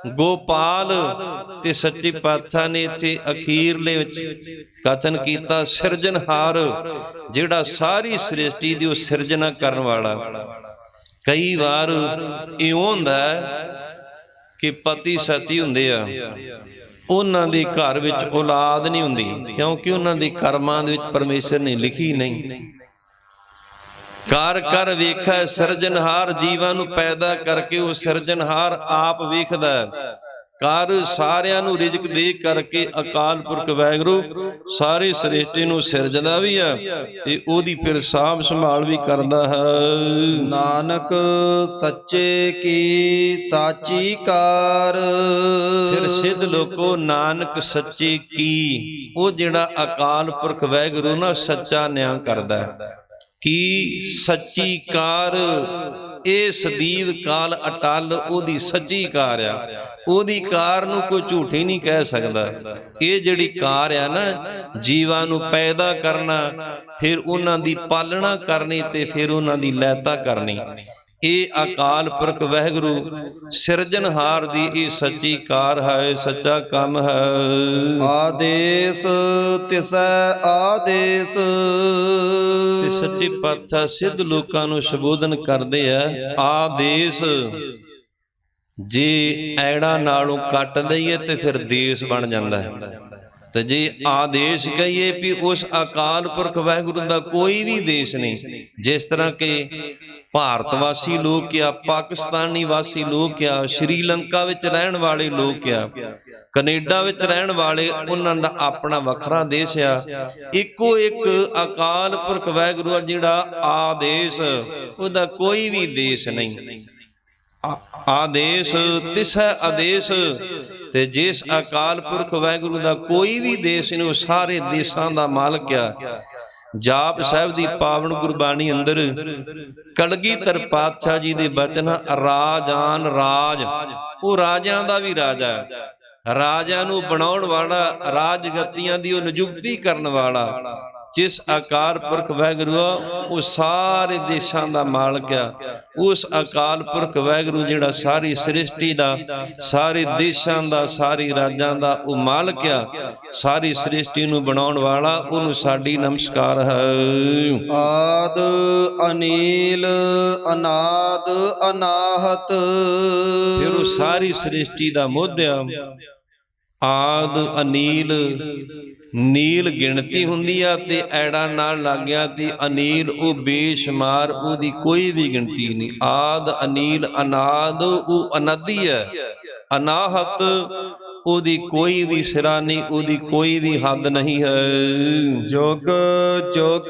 ਗੋਪਾਲ। ਤੇ ਸੱਚੇ ਪਾਤਸ਼ਾਹ ਨੇ ਇੱਥੇ ਅਖੀਰਲੇ ਵਿੱਚ ਕਥਨ ਕੀਤਾ ਸਿਰਜਣਹਾਰ, ਜਿਹੜਾ ਸਾਰੀ ਸ੍ਰਿਸ਼ਟੀ ਦੀ ਉਹ ਸਿਰਜਣਾ ਕਰਨ ਵਾਲਾ। ਕਈ ਵਾਰ ਇਉਂ ਹੁੰਦਾ ਕਿ ਪਤੀ ਸਤੀ ਹੁੰਦੇ ਆ, ਉਹਨਾਂ ਦੇ ਘਰ ਵਿੱਚ ਔਲਾਦ ਨਹੀਂ ਹੁੰਦੀ, ਕਿਉਂਕਿ ਉਹਨਾਂ ਦੇ ਕਰਮਾਂ ਦੇ ਵਿੱਚ ਪਰਮੇਸ਼ਰ ਨੇ ਲਿਖੀ ਨਹੀਂ। ਕਰ ਕਰ ਵੇਖੈ ਸਿਰਜਣਹਾਰ, ਜੀਵਾਂ ਨੂੰ ਪੈਦਾ ਕਰਕੇ ਉਹ ਸਿਰਜਣਹਾਰ ਆਪ ਵੇਖਦਾ। ਕਰ ਸਾਰਿਆਂ ਨੂੰ ਰਿਜ਼ਕ ਦੇ ਕਰਕੇ ਅਕਾਲ ਪੁਰਖ ਵਾਹਿਗੁਰੂ ਸਾਰੀ ਸ੍ਰਿਸ਼ਟੀ ਨੂੰ ਸਿਰਜਦਾ ਵੀ ਆ ਤੇ ਉਹਦੀ ਫਿਰ ਸਾਂਭ ਸੰਭਾਲ ਵੀ ਕਰਦਾ ਹੈ। ਨਾਨਕ ਸੱਚੇ ਕੀ ਸਾਚੀ ਕਾਰ। ਫਿਰ ਸਿੱਧ ਲੋਕੋ ਨਾਨਕ ਸੱਚੇ ਕੀ, ਉਹ ਜਿਹੜਾ ਅਕਾਲ ਪੁਰਖ ਵਾਹਿਗੁਰੂ ਨਾ ਸੱਚਾ ਨਿਆਂ ਕਰਦਾ। ਕੀ ਸੱਚੀ ਕਾਰ, ਇਹ ਸਦੀਵ ਕਾਲ ਅਟਲ ਉਹਦੀ ਸੱਚੀ ਕਾਰ ਆ। ਉਹਦੀ ਕਾਰ ਨੂੰ ਕੋਈ ਝੂਠੀ ਨਹੀਂ ਕਹਿ ਸਕਦਾ। ਇਹ ਜਿਹੜੀ ਕਾਰ ਆ ਨਾ, ਜੀਵਾਂ ਨੂੰ ਪੈਦਾ ਕਰਨਾ, ਫਿਰ ਉਹਨਾਂ ਦੀ ਪਾਲਣਾ ਕਰਨੀ ਤੇ ਫਿਰ ਉਹਨਾਂ ਦੀ ਲਹਿਤਾ ਕਰਨੀ, ਇਹ ਅਕਾਲ ਪੁਰਖ ਵਾਹਿਗੁਰੂ ਸਿਰਜਣਹਾਰ ਦੀ ਇਹ ਸੱਚੀ ਕਾਰ ਹੈ, ਸੱਚਾ ਕੰਮ ਹੈ। ਆਦੇਸ ਤਿਸੈ ਆਦੇਸ। ਤੇ ਸੱਚੇ ਪਾਤਸ਼ਾਹ ਸਿੱਧ ਲੋਕਾਂ ਨੂੰ ਸੰਬੋਧਨ ਕਰਦੇ ਆ ਆਦੇਸ। ਜੇ ਐੜਾ ਨਾਲੋਂ ਕੱਟ ਦਈਏ ਤੇ ਫਿਰ ਦੇਸ ਬਣ ਜਾਂਦਾ ਹੈ, ਤੇ ਜੇ ਆਦੇਸ਼ ਕਹੀਏ ਵੀ ਉਸ ਅਕਾਲ ਪੁਰਖ ਵਾਹਿਗੁਰੂ ਦਾ ਕੋਈ ਵੀ ਦੇਸ਼ ਨਹੀਂ। ਜਿਸ ਤਰ੍ਹਾਂ ਕਿ ਭਾਰਤ ਵਾਸੀ ਲੋਕ ਆ, ਪਾਕਿਸਤਾਨੀ ਵਾਸੀ ਲੋਕ ਆ, ਸ਼੍ਰੀਲੰਕਾ ਵਿੱਚ ਰਹਿਣ ਵਾਲੇ ਲੋਕ ਆ, ਕੈਨੇਡਾ ਵਿੱਚ ਰਹਿਣ ਵਾਲੇ, ਉਹਨਾਂ ਦਾ ਆਪਣਾ ਵੱਖਰਾ ਦੇਸ਼ ਆ। ਇੱਕੋ ਇੱਕ ਅਕਾਲ ਪੁਰਖ ਵਾਹਿਗੁਰੂ ਜਿਹੜਾ ਆਦੇਸ਼, ਉਹਦਾ ਕੋਈ ਵੀ ਦੇਸ਼ ਨਹੀਂ। ਆਦੇਸ਼ ਤਿਸੈ ਆਦੇਸ਼। ਤੇ ਜਿਸ ਅਕਾਲ ਪੁਰਖ ਵਾਹਿਗੁਰੂ ਦਾ ਕੋਈ ਵੀ ਦੇਸ਼ ਨਹੀਂ, ਉਹ ਸਾਰੇ ਦੇਸ਼ਾਂ ਦਾ ਮਾਲਕ ਆ। ਜਾਪ ਸਾਹਿਬ ਦੀ ਪਾਵਨ ਗੁਰਬਾਣੀ ਅੰਦਰ ਕਲਗੀਧਰ ਪਾਤਸ਼ਾਹ ਜੀ ਦੇ ਬਚਨ, ਰਾਜਾਨ ਰਾਜ, ਉਹ ਰਾਜਿਆਂ ਦਾ ਵੀ ਰਾਜਾ ਹੈ। ਰਾਜਿਆਂ ਨੂੰ ਬਣਾਉਣ ਵਾਲਾ, ਰਾਜਗਤੀਆਂ ਦੀ ਉਹ ਨਿਯੁਕਤੀ ਕਰਨ ਵਾਲਾ ਜਿਸ ਅਕਾਲ ਪੁਰਖ ਵਾਹਿਗੁਰੂ ਆ, ਉਹ ਸਾਰੇ ਦੇਸ਼ਾਂ ਦਾ ਮਾਲਕ ਆ। ਉਸ ਅਕਾਲ ਪੁਰਖ ਵਾਹਿਗੁਰੂ ਜਿਹੜਾ ਸਾਰੀ ਸ੍ਰਿਸ਼ਟੀ ਦਾ, ਸਾਰੇ ਦੇਸ਼ਾਂ ਦਾ, ਸਾਰੇ ਰਾਜਾਂ ਦਾ ਉਹ ਮਾਲਕ ਆ, ਸਾਰੀ ਸ੍ਰਿਸ਼ਟੀ ਨੂੰ ਬਣਾਉਣ ਵਾਲਾ, ਉਹਨੂੰ ਸਾਡੀ ਨਮਸਕਾਰ ਹੈ। ਆਦ ਅਨੀਲ ਅਨਾਦ ਅਨਾਹਤ। ਫਿਰ ਉਹ ਸਾਰੀ ਸ੍ਰਿਸ਼ਟੀ ਦਾ ਮੋਢਿਆ। ਆਦ ਅਨੀਲ, ਨੀਲ ਗਿਣਤੀ ਹੁੰਦੀ ਆ ਤੇ ਐੜਾ ਨਾਲ ਲੱਗ ਗਿਆ ਤੇ ਅਨੀਲ ਉਹ ਬੇਸ਼ੁਮਾਰ, ਉਹਦੀ ਕੋਈ ਵੀ ਗਿਣਤੀ ਨਹੀਂ। ਆਦ ਅਨੀਲ ਅਨਾਦ, ਉਹ ਅਨਾਦੀ ਹੈ। ਅਨਾਹਤ, ਉਹਦੀ ਕੋਈ ਵੀ ਸਿਰਾ ਨਹੀਂ, ਉਹਦੀ ਕੋਈ ਵੀ ਹੱਦ ਨਹੀਂ ਹੈ। ਜੁਗ ਜੁਗ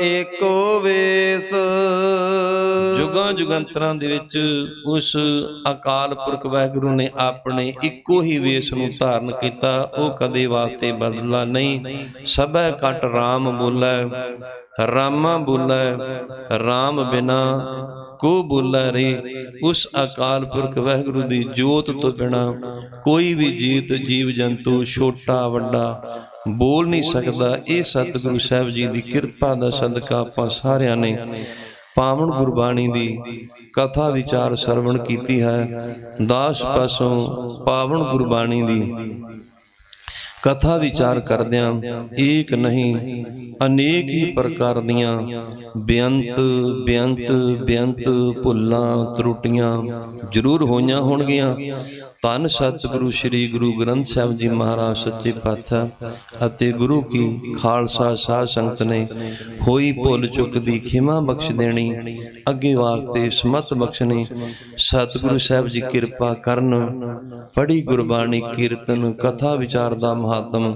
ਏਕੋ ਵੇਸ। ਜੁਗਾਂ ਜੁਗੰਤਰਾਂ ਦੇ ਵਿੱਚ ਉਸ ਅਕਾਲ ਪੁਰਖ ਵਾਹਿਗੁਰੂ ਨੇ ਆਪਣੇ ਇੱਕੋ ਹੀ ਵੇਸ ਨੂੰ ਧਾਰਨ ਕੀਤਾ। ਉਹ ਕਦੇ ਵਾਸਤੇ ਬਦਲਾ ਨਹੀਂ। ਸਭੈ ਘਟ ਰਾਮ ਬੋਲੇ, ਰਾਮਾ ਬੋਲੇ, ਰਾਮ ਬਿਨਾ ਕੋ ਬੋਲੇ ਰੇ। ਉਸ ਅਕਾਲ ਪੁਰਖ ਵਾਹਿਗੁਰੂ ਦੀ ਜੋਤ ਤੋਂ ਬਿਨਾ ਕੋਈ ਵੀ ਜੀਵ ਜੰਤੂ ਛੋਟਾ ਵੱਡਾ ਬੋਲ ਨਹੀਂ ਸਕਦਾ। ਇਹ ਸਤਿਗੁਰੂ ਸਾਹਿਬ ਜੀ ਦੀ ਕਿਰਪਾ ਦਾ ਸਦਕਾ ਆਪਾਂ ਸਾਰਿਆਂ ਨੇ ਪਾਵਨ ਗੁਰਬਾਣੀ ਦੀ ਕਥਾ ਵਿਚਾਰ ਸਰਵਣ ਕੀਤੀ ਹੈ। ਦਾਸ ਪਾਸੋਂ ਪਾਵਨ ਗੁਰਬਾਣੀ ਦੀ ਕਥਾ ਵਿਚਾਰ ਕਰਦਿਆਂ ਏਕ ਨਹੀਂ ਅਨੇਕ ਹੀ ਪ੍ਰਕਾਰ ਦੀਆਂ ਬੇਅੰਤ ਬੇਅੰਤ ਬੇਅੰਤ ਭੁੱਲਾਂ ਤਰੁੱਟੀਆਂ ਜ਼ਰੂਰ ਹੋਈਆਂ ਹੋਣਗੀਆਂ। ਧੰਨ ਸਤਿਗੁਰੂ ਸ੍ਰੀ ਗੁਰੂ ਗ੍ਰੰਥ ਸਾਹਿਬ ਜੀ ਮਹਾਰਾਜ ਸੱਚੇ ਪਾਤਸ਼ਾਹ ਅਤੇ ਗੁਰੂ ਕੀ ਖਾਲਸਾ ਸਾਧ ਸੰਗਤ ਨੇ ਹੋਈ ਭੁੱਲ ਚੁੱਕ ਦੀ ਖਿਮਾ ਬਖਸ਼ ਦੇਣੀ, ਅੱਗੇ ਵਾਸਤੇ ਸਮਤ ਬਖਸ਼ਣੀ। ਸਤਿਗੁਰੂ ਸਾਹਿਬ ਜੀ ਕਿਰਪਾ ਕਰਨ। ਪੜ੍ਹੀ ਗੁਰਬਾਣੀ, ਕੀਰਤਨ, ਕਥਾ ਵਿਚਾਰ ਦਾ ਮਹਾਤਮ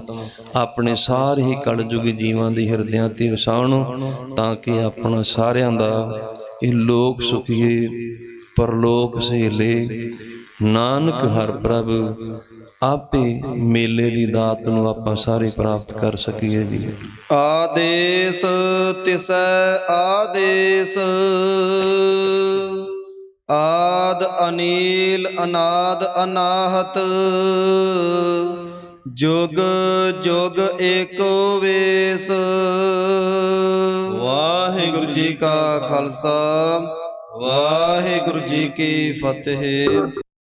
ਆਪਣੇ ਸਾਰੇ ਹੀ ਕਲਯੁਗ ਜੀਵਾਂ ਦੇ ਹਿਰਦਿਆਂ ਤੇ ਵਸਾਉਣ, ਤਾਂ ਕਿ ਆਪਣਾ ਸਾਰਿਆਂ ਦਾ ਇਹ ਲੋਕ ਸੁਖੀਏ ਪਰਲੋਕ ਸਹੇਲੇ। ਨਾਨਕ ਹਰ ਪ੍ਰਭ ਆਪੇ ਮੇਲੇ ਦੀ ਦਾਤ ਨੂੰ ਆਪਾਂ ਸਾਰੇ ਪ੍ਰਾਪਤ ਕਰ ਸਕੀਏ ਜੀ। ਆਦੇਸ ਤਿਸੈ ਆਦੇਸ। ਆਦ ਅਨੀਲ ਅਨਾਦ ਅਨਾਹਤ। ਜੁਗ ਜੁਗ ਏਕੋ ਵੇਸ। ਵਾਹਿਗੁਰੂ ਜੀ ਕਾ ਖਾਲਸਾ, ਵਾਹਿਗੁਰੂ ਜੀ ਕੀ ਫਤਿਹ।